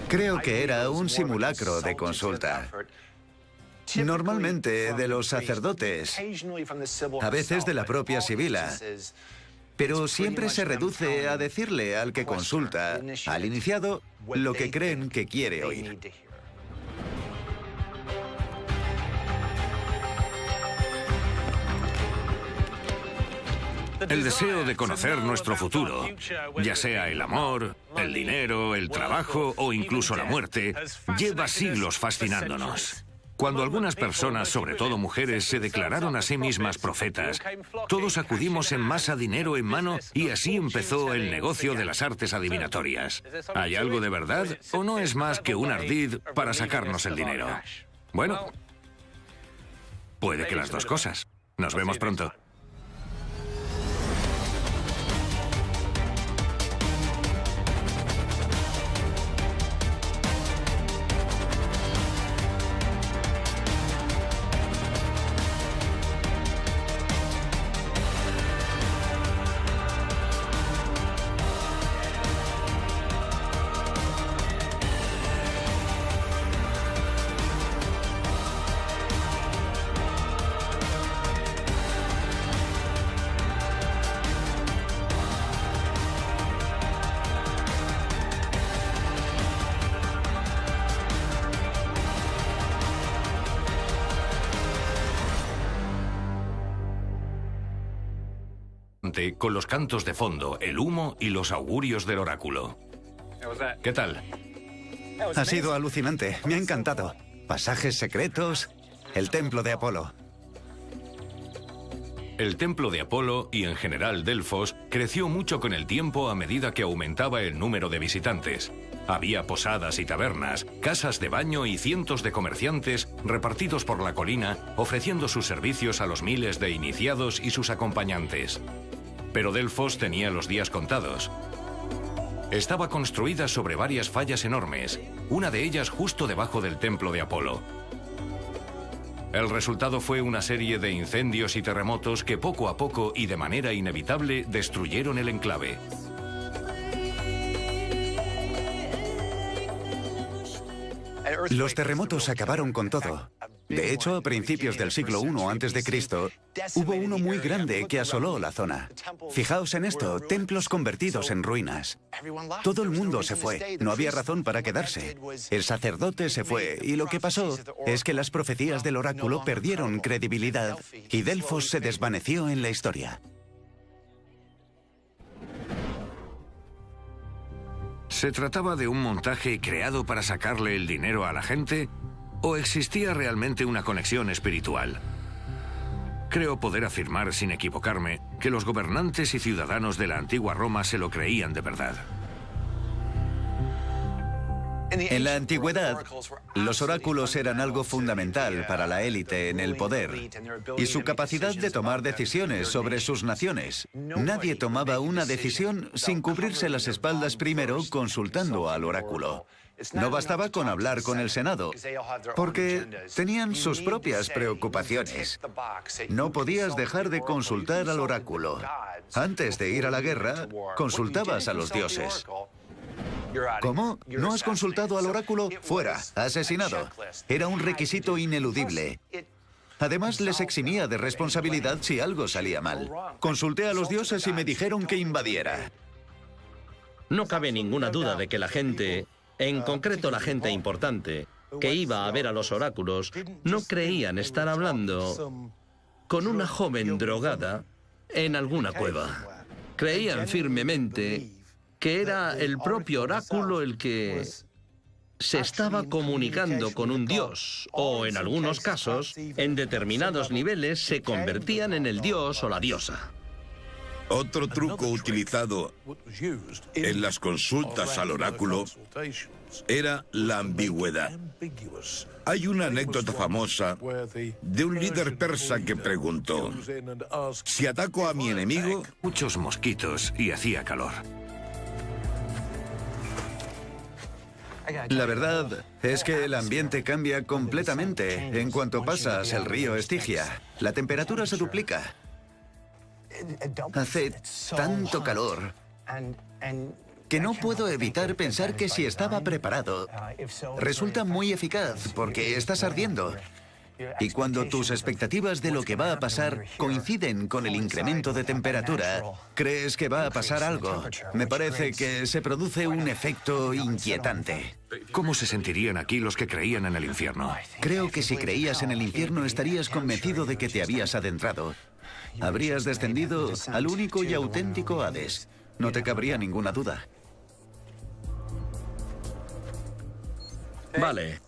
Speaker 2: Creo que era un simulacro de consulta. Normalmente de los sacerdotes, a veces de la propia sibila, pero siempre se reduce a decirle al que consulta, al iniciado, lo que creen que quiere oír.
Speaker 1: El deseo de conocer nuestro futuro, ya sea el amor, el dinero, el trabajo o incluso la muerte, lleva siglos fascinándonos. Cuando algunas personas, sobre todo mujeres, se declararon a sí mismas profetas, todos acudimos en masa dinero en mano y así empezó el negocio de las artes adivinatorias. ¿Hay algo de verdad o no es más que un ardid para sacarnos el dinero? Bueno, puede que las dos cosas. Nos vemos pronto. Con los cantos de fondo, el humo y los augurios del oráculo. ¿Qué tal?
Speaker 7: Ha sido alucinante, me ha encantado. Pasajes secretos, el templo de Apolo.
Speaker 1: El templo de Apolo y en general Delfos creció mucho con el tiempo a medida que aumentaba el número de visitantes. Había posadas y tabernas, casas de baño y cientos de comerciantes repartidos por la colina ofreciendo sus servicios a los miles de iniciados y sus acompañantes. Pero Delfos tenía los días contados. Estaba construida sobre varias fallas enormes, una de ellas justo debajo del templo de Apolo. El resultado fue una serie de incendios y terremotos que poco a poco y de manera inevitable destruyeron el enclave.
Speaker 7: Los terremotos acabaron con todo. De hecho, a principios del siglo I a.C., hubo uno muy grande que asoló la zona. Fijaos en esto, templos convertidos en ruinas. Todo el mundo se fue, no había razón para quedarse. El sacerdote se fue, y lo que pasó es que las profecías del oráculo perdieron credibilidad y Delfos se desvaneció en la historia.
Speaker 1: ¿Se trataba de un montaje creado para sacarle el dinero a la gente? ¿O existía realmente una conexión espiritual? Creo poder afirmar, sin equivocarme, que los gobernantes y ciudadanos de la antigua Roma se lo creían de verdad.
Speaker 2: En la antigüedad, los oráculos eran algo fundamental para la élite en el poder y su capacidad de tomar decisiones sobre sus naciones. Nadie tomaba una decisión sin cubrirse las espaldas primero consultando al oráculo. No bastaba con hablar con el Senado, porque tenían sus propias preocupaciones. No podías dejar de consultar al oráculo. Antes de ir a la guerra, consultabas a los dioses. ¿Cómo? ¿No has consultado al oráculo? Fuera, asesinado. Era un requisito ineludible. Además, les eximía de responsabilidad si algo salía mal. Consulté a los dioses y me dijeron que invadiera.
Speaker 3: No cabe ninguna duda de que la gente, en concreto la gente importante, que iba a ver a los oráculos, no creían estar hablando con una joven drogada en alguna cueva. Creían firmemente que era el propio oráculo el que se estaba comunicando con un dios, o en algunos casos, en determinados niveles, se convertían en el dios o la diosa.
Speaker 5: Otro truco utilizado en las consultas al oráculo era la ambigüedad. Hay una anécdota famosa de un líder persa que preguntó: si ataco a mi enemigo...
Speaker 1: Muchos mosquitos y hacía calor.
Speaker 2: La verdad es que el ambiente cambia completamente en cuanto pasas el río Estigia. La temperatura se duplica. Hace tanto calor que no puedo evitar pensar que si estaba preparado, resulta muy eficaz porque estás ardiendo. Y cuando tus expectativas de lo que va a pasar coinciden con el incremento de temperatura, crees que va a pasar algo. Me parece que se produce un efecto inquietante.
Speaker 1: ¿Cómo se sentirían aquí los que creían en el infierno?
Speaker 2: Creo que si creías en el infierno estarías convencido de que te habías adentrado. Habrías descendido al único y auténtico Hades. No te cabría ninguna duda.
Speaker 3: Vale.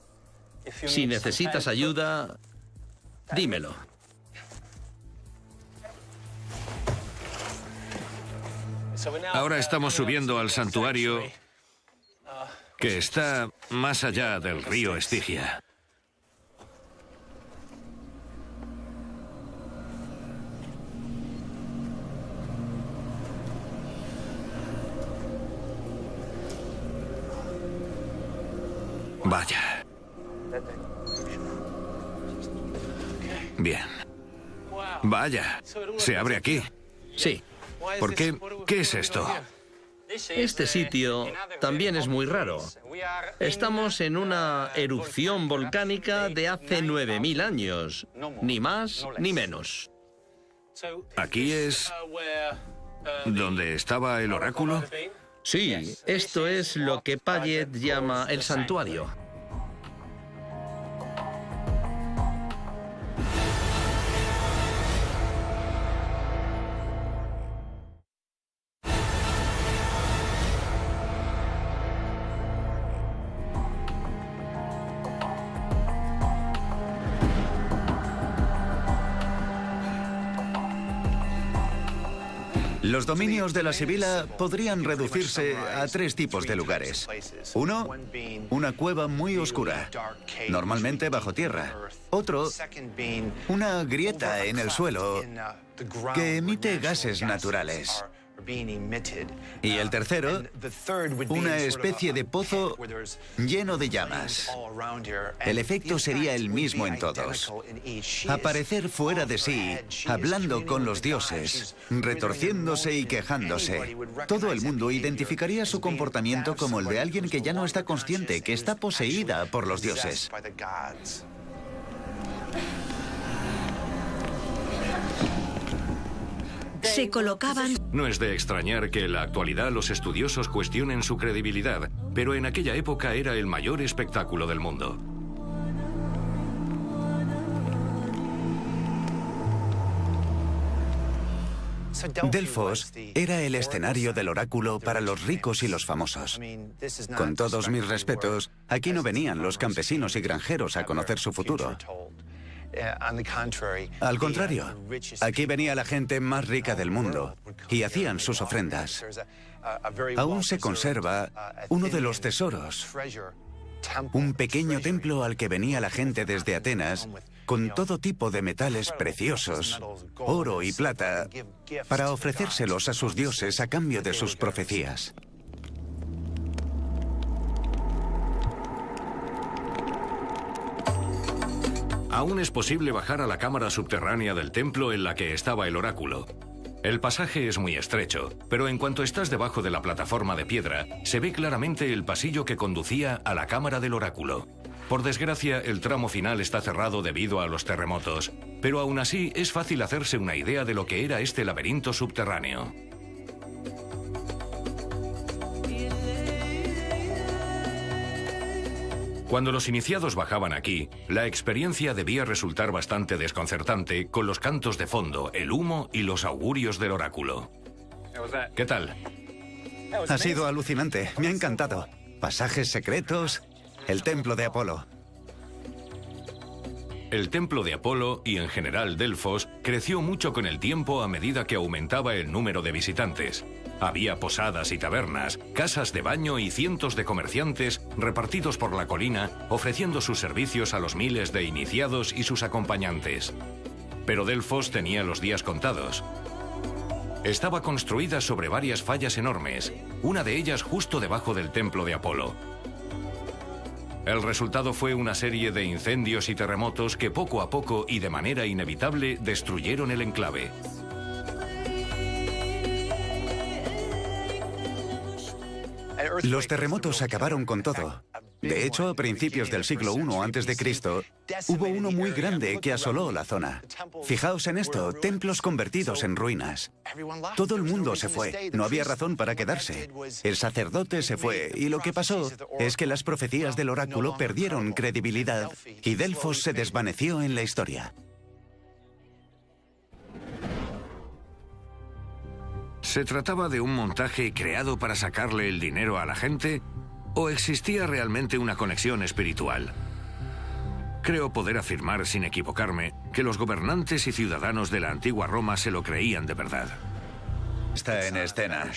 Speaker 3: Si necesitas ayuda, dímelo.
Speaker 1: Ahora estamos subiendo al santuario que está más allá del río Estigia. Vaya. Bien. Vaya, se abre aquí.
Speaker 3: Sí.
Speaker 1: ¿Por qué? ¿Qué es esto?
Speaker 3: Este sitio también es muy raro. Estamos en una erupción volcánica de hace 9000 años. Ni más ni menos.
Speaker 1: ¿Aquí es donde estaba el oráculo?
Speaker 3: Sí, esto es lo que Payet llama el santuario.
Speaker 2: Los dominios de la Sibila podrían reducirse a 3 tipos de lugares. Uno, una cueva muy oscura, normalmente bajo tierra. Otro, una grieta en el suelo que emite gases naturales. Y el tercero, una especie de pozo lleno de llamas. El efecto sería el mismo en todos. Aparecer fuera de sí, hablando con los dioses, retorciéndose y quejándose. Todo el mundo identificaría su comportamiento como el de alguien que ya no está consciente, que está poseída por los dioses.
Speaker 4: se colocaban...
Speaker 1: No es de extrañar que en la actualidad los estudiosos cuestionen su credibilidad, pero en aquella época era el mayor espectáculo del mundo.
Speaker 7: Delfos era el escenario del oráculo para los ricos y los famosos. Con todos mis respetos, aquí no venían los campesinos y granjeros a conocer su futuro. Al contrario, aquí venía la gente más rica del mundo y hacían sus ofrendas. Aún se conserva uno de los tesoros, un pequeño templo al que venía la gente desde Atenas con todo tipo de metales preciosos, oro y plata, para ofrecérselos a sus dioses a cambio de sus profecías.
Speaker 1: Aún es posible bajar a la cámara subterránea del templo en la que estaba el oráculo. El pasaje es muy estrecho, pero en cuanto estás debajo de la plataforma de piedra, se ve claramente el pasillo que conducía a la cámara del oráculo. Por desgracia, el tramo final está cerrado debido a los terremotos, pero aún así es fácil hacerse una idea de lo que era este laberinto subterráneo. Cuando los iniciados bajaban aquí, la experiencia debía resultar bastante desconcertante con los cantos de fondo, el humo y los augurios del oráculo. ¿Qué tal?
Speaker 7: Ha sido alucinante, me ha encantado. Pasajes secretos, el templo de Apolo.
Speaker 1: El templo de Apolo y en general Delfos creció mucho con el tiempo a medida que aumentaba el número de visitantes. Había posadas y tabernas, casas de baño y cientos de comerciantes repartidos por la colina ofreciendo sus servicios a los miles de iniciados y sus acompañantes. Pero Delfos tenía los días contados. Estaba construida sobre varias fallas enormes, una de ellas justo debajo del templo de Apolo. El resultado fue una serie de incendios y terremotos que poco a poco y de manera inevitable destruyeron el enclave.
Speaker 7: Los terremotos acabaron con todo. De hecho, a principios del siglo I a.C., hubo uno muy grande que asoló la zona. Fijaos en esto, templos convertidos en ruinas. Todo el mundo se fue, no había razón para quedarse. El sacerdote se fue, y lo que pasó es que las profecías del oráculo perdieron credibilidad y Delfos se desvaneció en la historia.
Speaker 1: ¿Se trataba de un montaje creado para sacarle el dinero a la gente? ¿O existía realmente una conexión espiritual? Creo poder afirmar, sin equivocarme, que los gobernantes y ciudadanos de la antigua Roma se lo creían de verdad.
Speaker 2: Está en escena.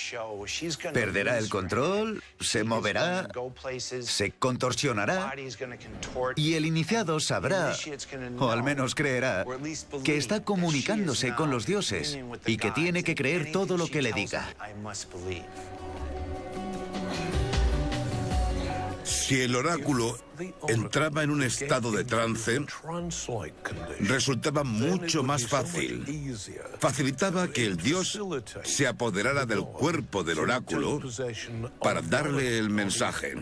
Speaker 2: Perderá el control, se moverá, se contorsionará y el iniciado sabrá, o al menos creerá, que está comunicándose con los dioses y que tiene que creer todo lo que le diga.
Speaker 5: Si el oráculo entraba en un estado de trance, resultaba mucho más fácil. Facilitaba que el dios se apoderara del cuerpo del oráculo para darle el mensaje.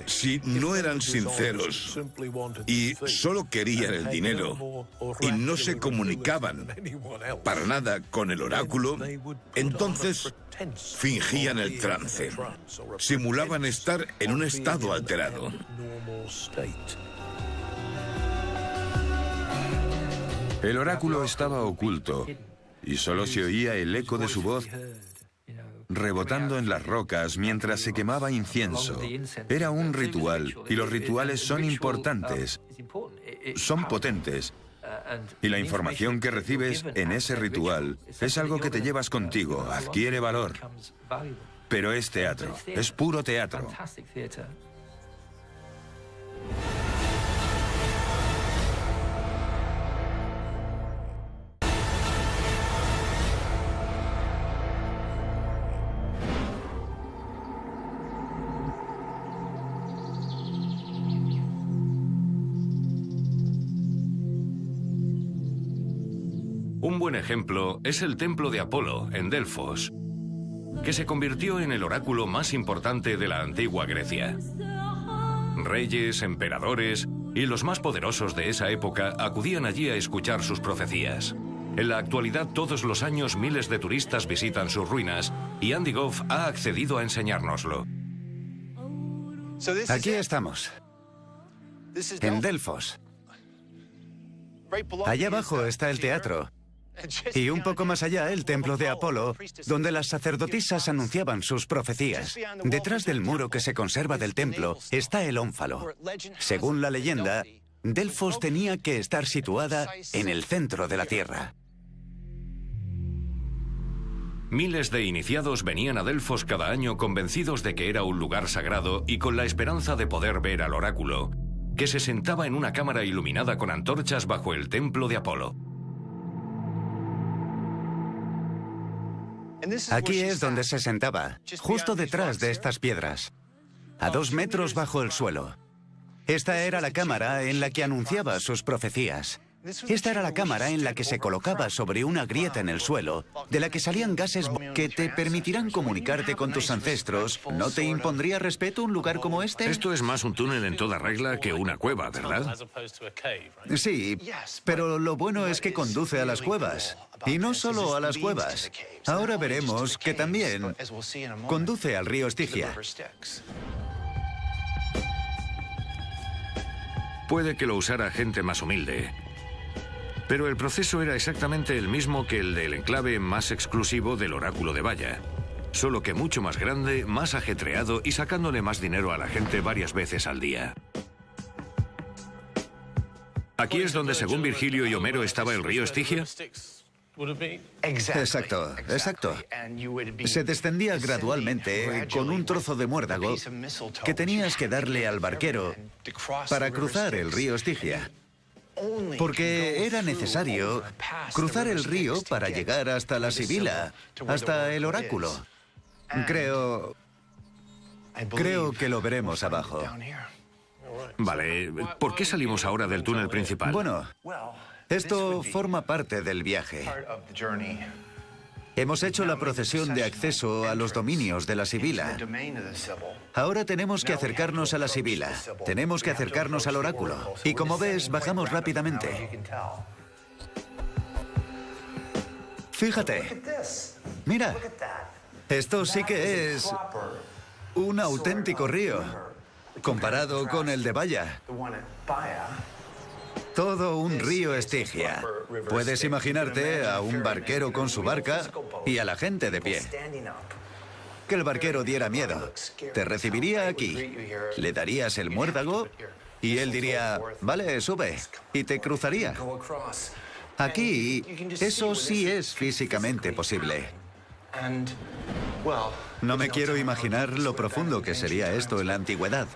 Speaker 5: Si no eran sinceros y solo querían el dinero y no se comunicaban para nada con el oráculo, entonces fingían el trance. Simulaban estar en un estado alterado.
Speaker 6: El oráculo estaba oculto y solo se oía el eco de su voz rebotando en las rocas mientras se quemaba incienso. Era un ritual y los rituales son importantes, son potentes. Y la información que recibes en ese ritual es algo que te llevas contigo, adquiere valor. Pero es teatro, es puro teatro.
Speaker 1: Un buen ejemplo es el templo de Apolo, en Delfos, que se convirtió en el oráculo más importante de la antigua Grecia. Reyes, emperadores y los más poderosos de esa época acudían allí a escuchar sus profecías. En la actualidad, todos los años miles de turistas visitan sus ruinas y Andy Goff ha accedido a enseñárnoslo.
Speaker 7: Aquí estamos, en Delfos. Allá abajo está el teatro. Y un poco más allá, el templo de Apolo, donde las sacerdotisas anunciaban sus profecías. Detrás del muro que se conserva del templo está el ónfalo. Según la leyenda, Delfos tenía que estar situada en el centro de la Tierra.
Speaker 1: Miles de iniciados venían a Delfos cada año convencidos de que era un lugar sagrado y con la esperanza de poder ver al oráculo, que se sentaba en una cámara iluminada con antorchas bajo el templo de Apolo.
Speaker 7: Aquí es donde se sentaba, justo detrás de estas piedras, a 2 metros bajo el suelo. Esta era la cámara en la que anunciaba sus profecías. Esta era la cámara en la que se colocaba sobre una grieta en el suelo, de la que salían gases que te permitirán comunicarte con tus ancestros. ¿No te impondría respeto un lugar como este?
Speaker 1: Esto es más un túnel en toda regla que una cueva, ¿verdad?
Speaker 7: Sí, pero lo bueno es que conduce a las cuevas. Y no solo a las cuevas. Ahora veremos que también conduce al río Estigia.
Speaker 1: Puede que lo usara gente más humilde, pero el proceso era exactamente el mismo que el del enclave más exclusivo del oráculo de Valla, solo que mucho más grande, más ajetreado y sacándole más dinero a la gente varias veces al día. ¿Aquí es donde, según Virgilio y Homero, estaba el río Estigia?
Speaker 7: Exacto, exacto. Se descendía gradualmente con un trozo de muérdago que tenías que darle al barquero para cruzar el río Estigia. Porque era necesario cruzar el río para llegar hasta la Sibila, hasta el oráculo. Creo que lo veremos abajo.
Speaker 1: Vale, ¿por qué salimos ahora del túnel principal?
Speaker 7: Bueno, esto forma parte del viaje. Hemos hecho la procesión de acceso a los dominios de la Sibila. Ahora tenemos que acercarnos a la Sibila. Tenemos que acercarnos al oráculo. Y como ves, bajamos rápidamente. Fíjate. Mira. Esto sí que es un auténtico río, comparado con el de Valla. Todo un río Estigia. Puedes imaginarte a un barquero con su barca y a la gente de pie. Que el barquero diera miedo. Te recibiría aquí, le darías el muérdago y él diría, vale, sube, y te cruzaría. Aquí, eso sí es físicamente posible. No me quiero imaginar lo profundo que sería esto en la antigüedad,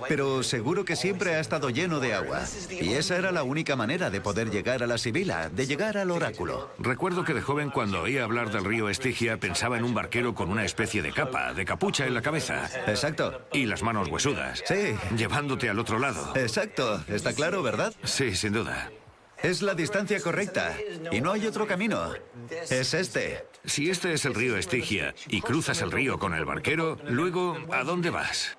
Speaker 7: pero seguro que siempre ha estado lleno de agua. Y esa era la única manera de poder llegar a la Sibila, de llegar al oráculo.
Speaker 1: Recuerdo que de joven, cuando oía hablar del río Estigia, pensaba en un barquero con una especie de capa, de capucha en la cabeza.
Speaker 7: Exacto.
Speaker 1: Y las manos huesudas.
Speaker 7: Sí.
Speaker 1: Llevándote al otro lado.
Speaker 7: Exacto. ¿Está claro, verdad?
Speaker 1: Sí, sin duda.
Speaker 7: Es la distancia correcta. Y no hay otro camino. Es este.
Speaker 1: Si este es el río Estigia y cruzas el río con el barquero, luego, ¿a dónde vas?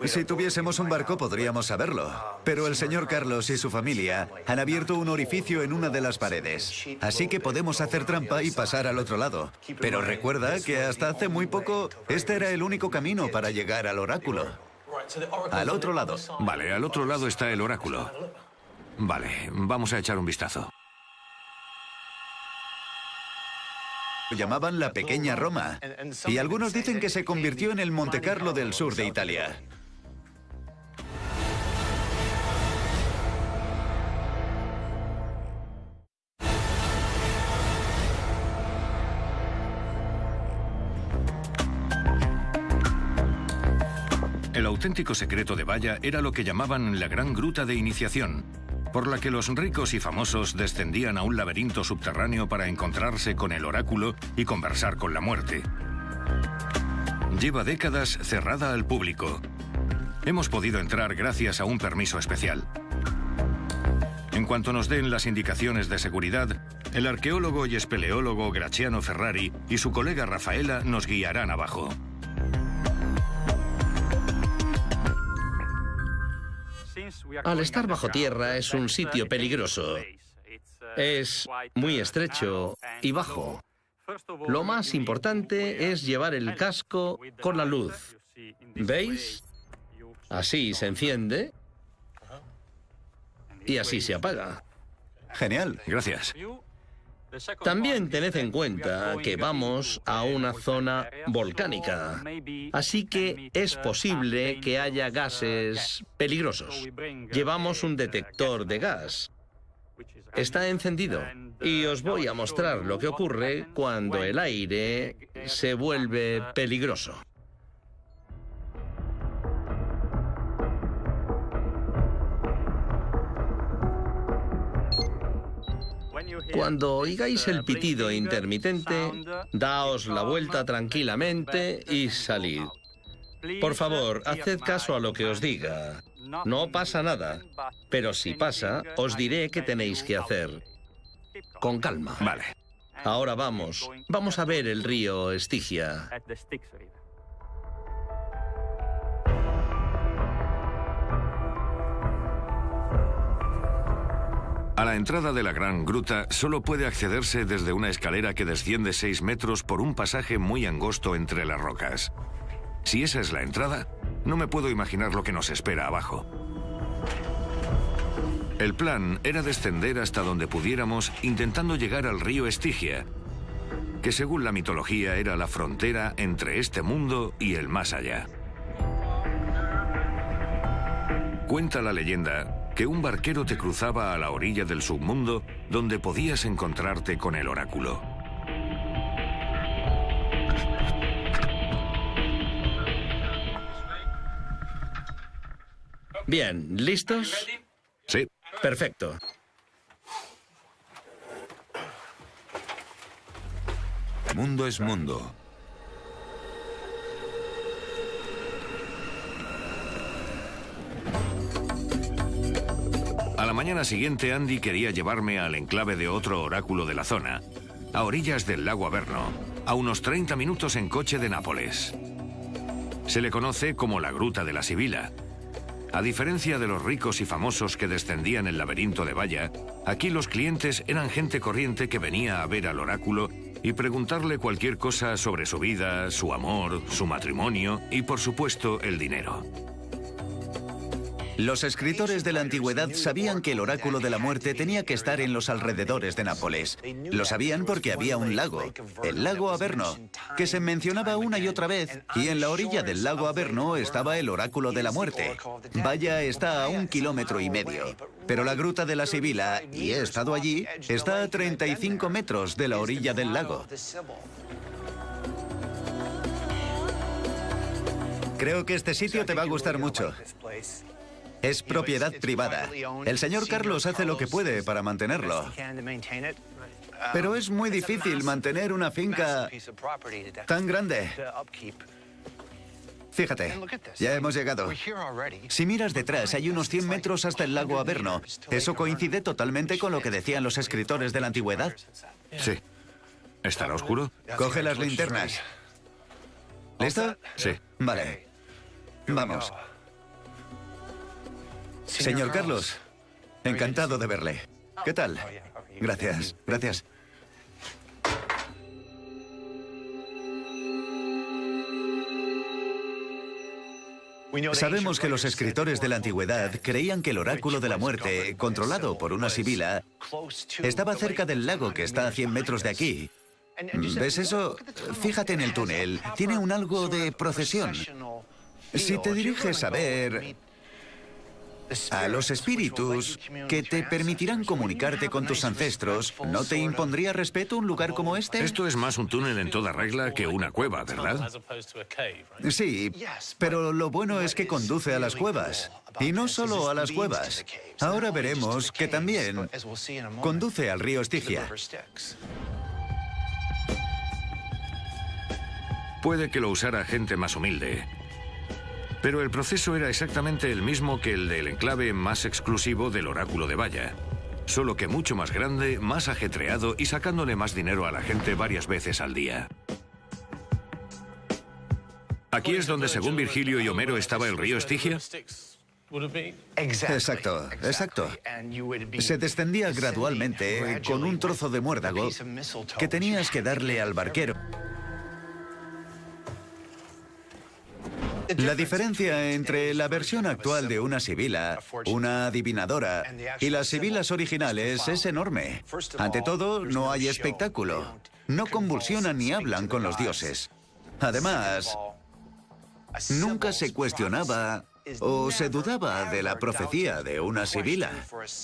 Speaker 7: Si tuviésemos un barco podríamos saberlo. Pero el señor Carlos y su familia han abierto un orificio en una de las paredes. Así que podemos hacer trampa y pasar al otro lado. Pero recuerda que hasta hace muy poco, este era el único camino para llegar al oráculo. Al otro lado.
Speaker 1: Vale, al otro lado está el oráculo. Vale, vamos a echar un vistazo.
Speaker 7: Lo llamaban la Pequeña Roma. Y algunos dicen que se convirtió en el Montecarlo del sur de Italia.
Speaker 1: El auténtico secreto de Valla era lo que llamaban la Gran Gruta de Iniciación, por la que los ricos y famosos descendían a un laberinto subterráneo para encontrarse con el oráculo y conversar con la muerte. Lleva décadas cerrada al público. Hemos podido entrar gracias a un permiso especial. En cuanto nos den las indicaciones de seguridad, el arqueólogo y espeleólogo Graziano Ferrari y su colega Rafaela nos guiarán abajo.
Speaker 3: Al estar bajo tierra es un sitio peligroso. Es muy estrecho y bajo. Lo más importante es llevar el casco con la luz. ¿Veis? Así se enciende y así se apaga.
Speaker 2: Genial.
Speaker 1: Gracias.
Speaker 3: También tened en cuenta que vamos a una zona volcánica, así que es posible que haya gases peligrosos. Llevamos un detector de gas. Está encendido y os voy a mostrar lo que ocurre cuando el aire se vuelve peligroso. Cuando oigáis el pitido intermitente, daos la vuelta tranquilamente y salid. Por favor, haced caso a lo que os diga. No pasa nada, pero si pasa, os diré qué tenéis que hacer. Con calma.
Speaker 1: Vale.
Speaker 3: Ahora vamos a ver el río Estigia.
Speaker 1: A la entrada de la gran gruta solo puede accederse desde una escalera que desciende 6 metros por un pasaje muy angosto entre las rocas. Si esa es la entrada, no me puedo imaginar lo que nos espera abajo. El plan era descender hasta donde pudiéramos intentando llegar al río Estigia, que según la mitología era la frontera entre este mundo y el más allá. Cuenta la leyenda que un barquero te cruzaba a la orilla del submundo donde podías encontrarte con el oráculo.
Speaker 3: Bien, ¿listos?
Speaker 1: Sí.
Speaker 3: Perfecto.
Speaker 6: Mundo es mundo.
Speaker 1: A la mañana siguiente, Andy quería llevarme al enclave de otro oráculo de la zona, a orillas del lago Averno, a unos 30 minutos en coche de Nápoles. Se le conoce como la Gruta de la Sibila. A diferencia de los ricos y famosos que descendían el laberinto de Valla, aquí los clientes eran gente corriente que venía a ver al oráculo y preguntarle cualquier cosa sobre su vida, su amor, su matrimonio y, por supuesto, el dinero.
Speaker 2: Los escritores de la antigüedad sabían que el oráculo de la muerte tenía que estar en los alrededores de Nápoles. Lo sabían porque había un lago, el lago Averno, que se mencionaba una y otra vez, y en la orilla del lago Averno estaba el oráculo de la muerte. Vaya está a 1,5 kilómetros, pero la Gruta de la Sibila, y he estado allí, está a 35 metros de la orilla del lago. Creo que este sitio te va a gustar mucho. Es propiedad privada. El señor Carlos hace lo que puede para mantenerlo. Pero es muy difícil mantener una finca tan grande. Fíjate, ya hemos llegado. Si miras detrás, hay unos 100 metros hasta el lago Averno. Eso coincide totalmente con lo que decían los escritores de la antigüedad.
Speaker 1: Sí. ¿Estará oscuro?
Speaker 2: Coge las linternas. ¿Listo?
Speaker 1: Sí.
Speaker 2: Vale. Vamos. Señor Carlos, encantado de verle. ¿Qué tal? Gracias, gracias. Sabemos que los escritores de la antigüedad creían que el oráculo de la muerte, controlado por una sibila, estaba cerca del lago que está a 100 metros de aquí. ¿Ves eso? Fíjate en el túnel. Tiene un algo de procesión. Si te diriges a ver a los espíritus que te permitirán comunicarte con tus ancestros, ¿no te impondría respeto un lugar como este?
Speaker 1: Esto es más un túnel en toda regla que una cueva, ¿verdad?
Speaker 2: Sí, pero lo bueno es que conduce a las cuevas. Y no solo a las cuevas. Ahora veremos que también conduce al río Estigia.
Speaker 1: Puede que lo usara gente más humilde. Pero el proceso era exactamente el mismo que el del enclave más exclusivo del oráculo de Valla. Solo que mucho más grande, más ajetreado y sacándole más dinero a la gente varias veces al día. Aquí es donde, según Virgilio y Homero, estaba el río Estigia.
Speaker 2: Exacto, exacto. Se descendía gradualmente con un trozo de muérdago que tenías que darle al barquero. La diferencia entre la versión actual de una sibila, una adivinadora, y las sibilas originales es enorme. Ante todo, no hay espectáculo. No convulsionan ni hablan con los dioses. Además, nunca se cuestionaba o se dudaba de la profecía de una sibila.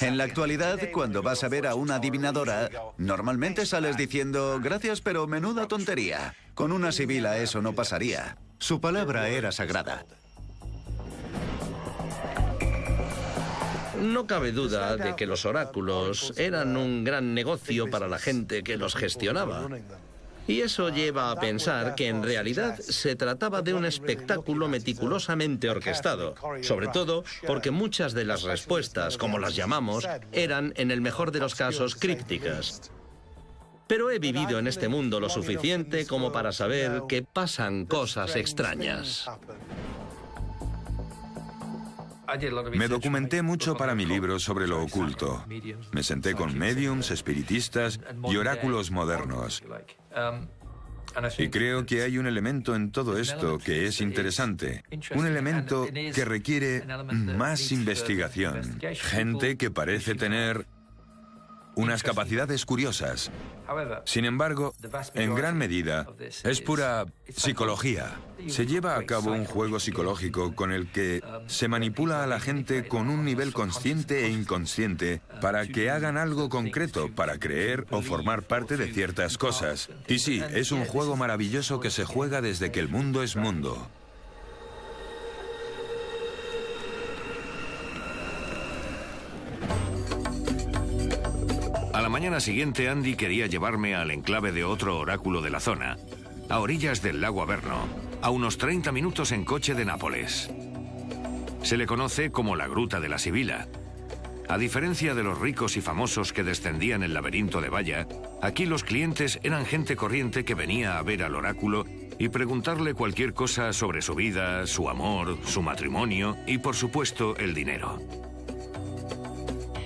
Speaker 2: En la actualidad, cuando vas a ver a una adivinadora, normalmente sales diciendo, gracias, pero menuda tontería. Con una sibila eso no pasaría. Su palabra era sagrada.
Speaker 3: No cabe duda de que los oráculos eran un gran negocio para la gente que los gestionaba. Y eso lleva a pensar que en realidad se trataba de un espectáculo meticulosamente orquestado, sobre todo porque muchas de las respuestas, como las llamamos, eran, en el mejor de los casos, crípticas. Pero he vivido en este mundo lo suficiente como para saber que pasan cosas extrañas.
Speaker 6: Me documenté mucho para mi libro sobre lo oculto. Me senté con médiums, espiritistas y oráculos modernos. Y creo que hay un elemento en todo esto que es interesante. Un elemento que requiere más investigación. Gente que parece tener unas capacidades curiosas. Sin embargo, en gran medida, es pura psicología. Se lleva a cabo un juego psicológico con el que se manipula a la gente con un nivel consciente e inconsciente para que hagan algo concreto, para creer o formar parte de ciertas cosas. Y sí, es un juego maravilloso que se juega desde que el mundo es mundo.
Speaker 1: A la mañana siguiente, Andy quería llevarme al enclave de otro oráculo de la zona, a orillas del lago Averno, a unos 30 minutos en coche de Nápoles. Se le conoce como la Gruta de la Sibila. A diferencia de los ricos y famosos que descendían el laberinto de Valla, aquí los clientes eran gente corriente que venía a ver al oráculo y preguntarle cualquier cosa sobre su vida, su amor, su matrimonio y, por supuesto, el dinero.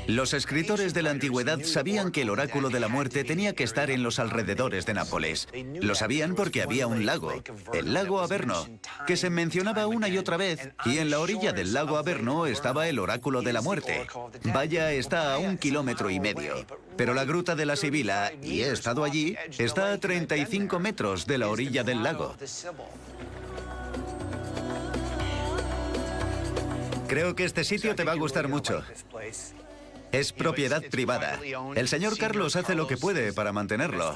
Speaker 2: Los escritores de la antigüedad sabían que el oráculo de la muerte tenía que estar en los alrededores de Nápoles. Lo sabían porque había un lago, el lago Averno, que se mencionaba una y otra vez, y en la orilla del lago Averno estaba el oráculo de la muerte. Vaya está a 1,5 kilómetros, pero la Gruta de la Sibila, y he estado allí, está a 35 metros de la orilla del lago. Creo que este sitio te va a gustar mucho. Es propiedad privada. El señor Carlos hace lo que puede para mantenerlo.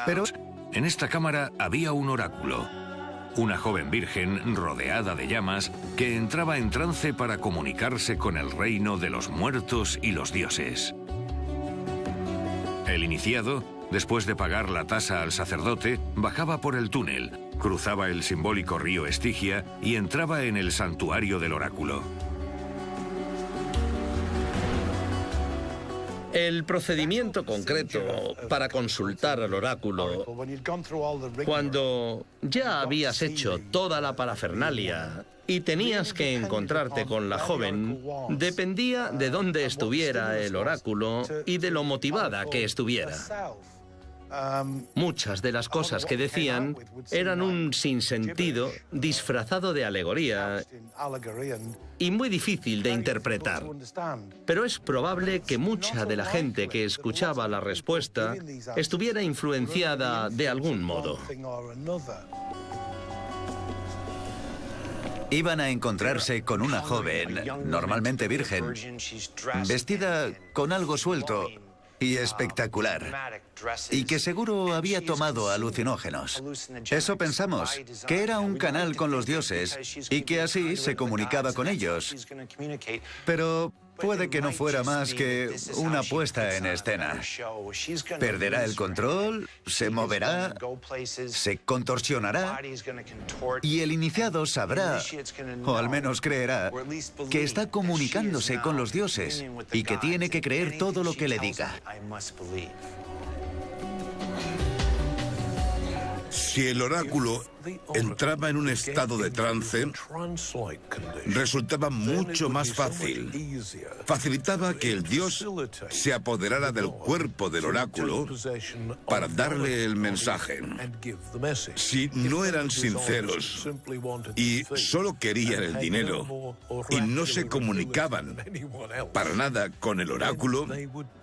Speaker 2: Pero
Speaker 1: en esta cámara había un oráculo. Una joven virgen rodeada de llamas que entraba en trance para comunicarse con el reino de los muertos y los dioses. El iniciado, después de pagar la tasa al sacerdote, bajaba por el túnel, cruzaba el simbólico río Estigia y entraba en el santuario del oráculo.
Speaker 3: El procedimiento concreto para consultar al oráculo, cuando ya habías hecho toda la parafernalia y tenías que encontrarte con la joven, dependía de dónde estuviera el oráculo y de lo motivada que estuviera. Muchas de las cosas que decían eran un sinsentido disfrazado de alegoría y muy difícil de interpretar. Pero es probable que mucha de la gente que escuchaba la respuesta estuviera influenciada de algún modo.
Speaker 2: Iban a encontrarse con una joven, normalmente virgen, vestida con algo suelto y espectacular, y que seguro había tomado alucinógenos. Eso pensamos, que era un canal con los dioses y que así se comunicaba con ellos. Pero puede que no fuera más que una puesta en escena. Perderá el control, se moverá, se contorsionará, y el iniciado sabrá, o al menos creerá, que está comunicándose con los dioses y que tiene que creer todo lo que le diga.
Speaker 5: Si el oráculo entraba en un estado de trance, resultaba mucho más fácil. Facilitaba que el dios se apoderara del cuerpo del oráculo para darle el mensaje. Si no eran sinceros y solo querían el dinero y no se comunicaban para nada con el oráculo,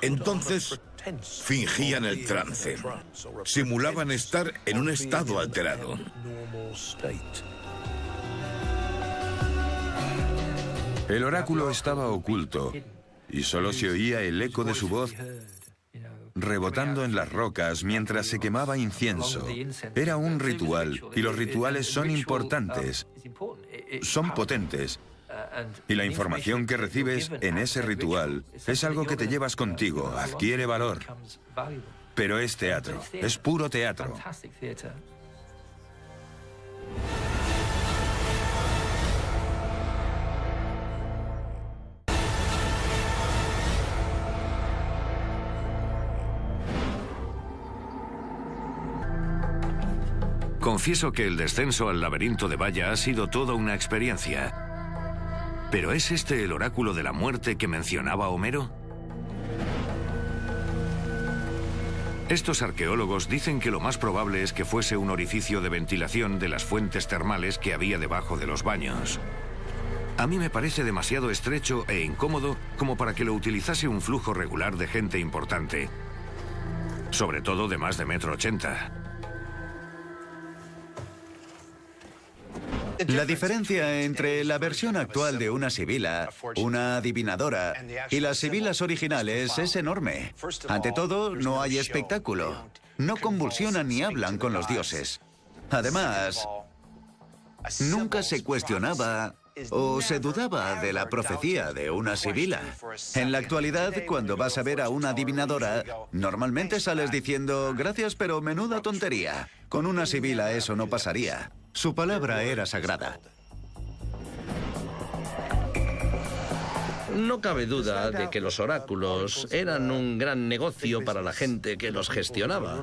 Speaker 5: entonces fingían el trance. Simulaban estar en un estado alterado.
Speaker 6: El oráculo estaba oculto y solo se oía el eco de su voz rebotando en las rocas mientras se quemaba incienso. Era un ritual y los rituales son importantes, son potentes. Y la información que recibes en ese ritual es algo que te llevas contigo, adquiere valor. Pero es teatro, es puro teatro.
Speaker 1: Confieso que el descenso al laberinto de Valla ha sido toda una experiencia. ¿Pero es este el oráculo de la muerte que mencionaba Homero? Estos arqueólogos dicen que lo más probable es que fuese un orificio de ventilación de las fuentes termales que había debajo de los baños. A mí me parece demasiado estrecho e incómodo como para que lo utilizase un flujo regular de gente importante. Sobre todo de más de 1,80 m.
Speaker 2: La diferencia entre la versión actual de una sibila, una adivinadora, y las sibilas originales es enorme. Ante todo, no hay espectáculo. No convulsionan ni hablan con los dioses. Además, nunca se cuestionaba o se dudaba de la profecía de una sibila. En la actualidad, cuando vas a ver a una adivinadora, normalmente sales diciendo, gracias, pero menuda tontería. Con una sibila eso no pasaría. Su palabra era sagrada.
Speaker 3: No cabe duda de que los oráculos eran un gran negocio para la gente que los gestionaba.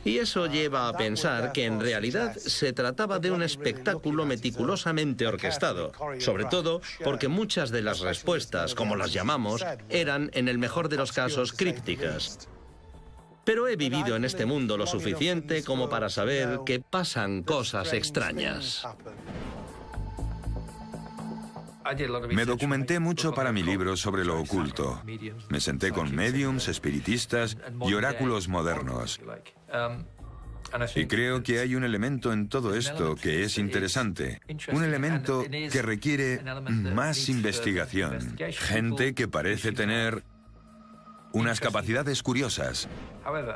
Speaker 3: Y eso lleva a pensar que en realidad se trataba de un espectáculo meticulosamente orquestado, sobre todo porque muchas de las respuestas, como las llamamos, eran, en el mejor de los casos, crípticas. Pero he vivido en este mundo lo suficiente como para saber que pasan cosas extrañas.
Speaker 6: Me documenté mucho para mi libro sobre lo oculto. Me senté con médiums, espiritistas y oráculos modernos. Y creo que hay un elemento en todo esto que es interesante. Un elemento que requiere más investigación. Gente que parece tener unas capacidades curiosas.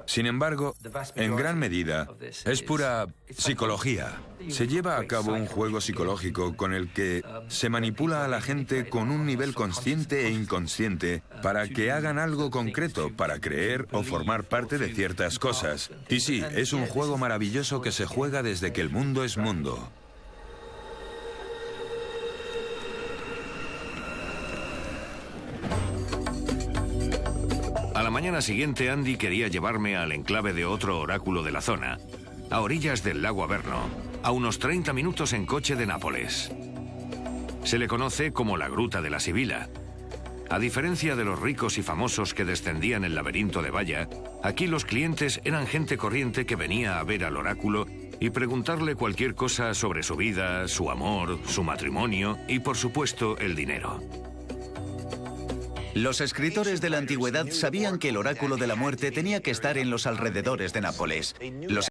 Speaker 6: Sin embargo, en gran medida, es pura psicología. Se lleva a cabo un juego psicológico con el que se manipula a la gente con un nivel consciente e inconsciente para que hagan algo concreto, para creer o formar parte de ciertas cosas. Y sí, es un juego maravilloso que se juega desde que el mundo es mundo.
Speaker 1: A la mañana siguiente, Andy quería llevarme al enclave de otro oráculo de la zona, a orillas del lago Averno, a unos 30 minutos en coche de Nápoles. Se le conoce como la Gruta de la Sibila. A diferencia de los ricos y famosos que descendían el laberinto de Valla, aquí los clientes eran gente corriente que venía a ver al oráculo y preguntarle cualquier cosa sobre su vida, su amor, su matrimonio y, por supuesto, el dinero.
Speaker 2: Los escritores de la antigüedad sabían que el oráculo de la muerte tenía que estar en los alrededores de Nápoles. Los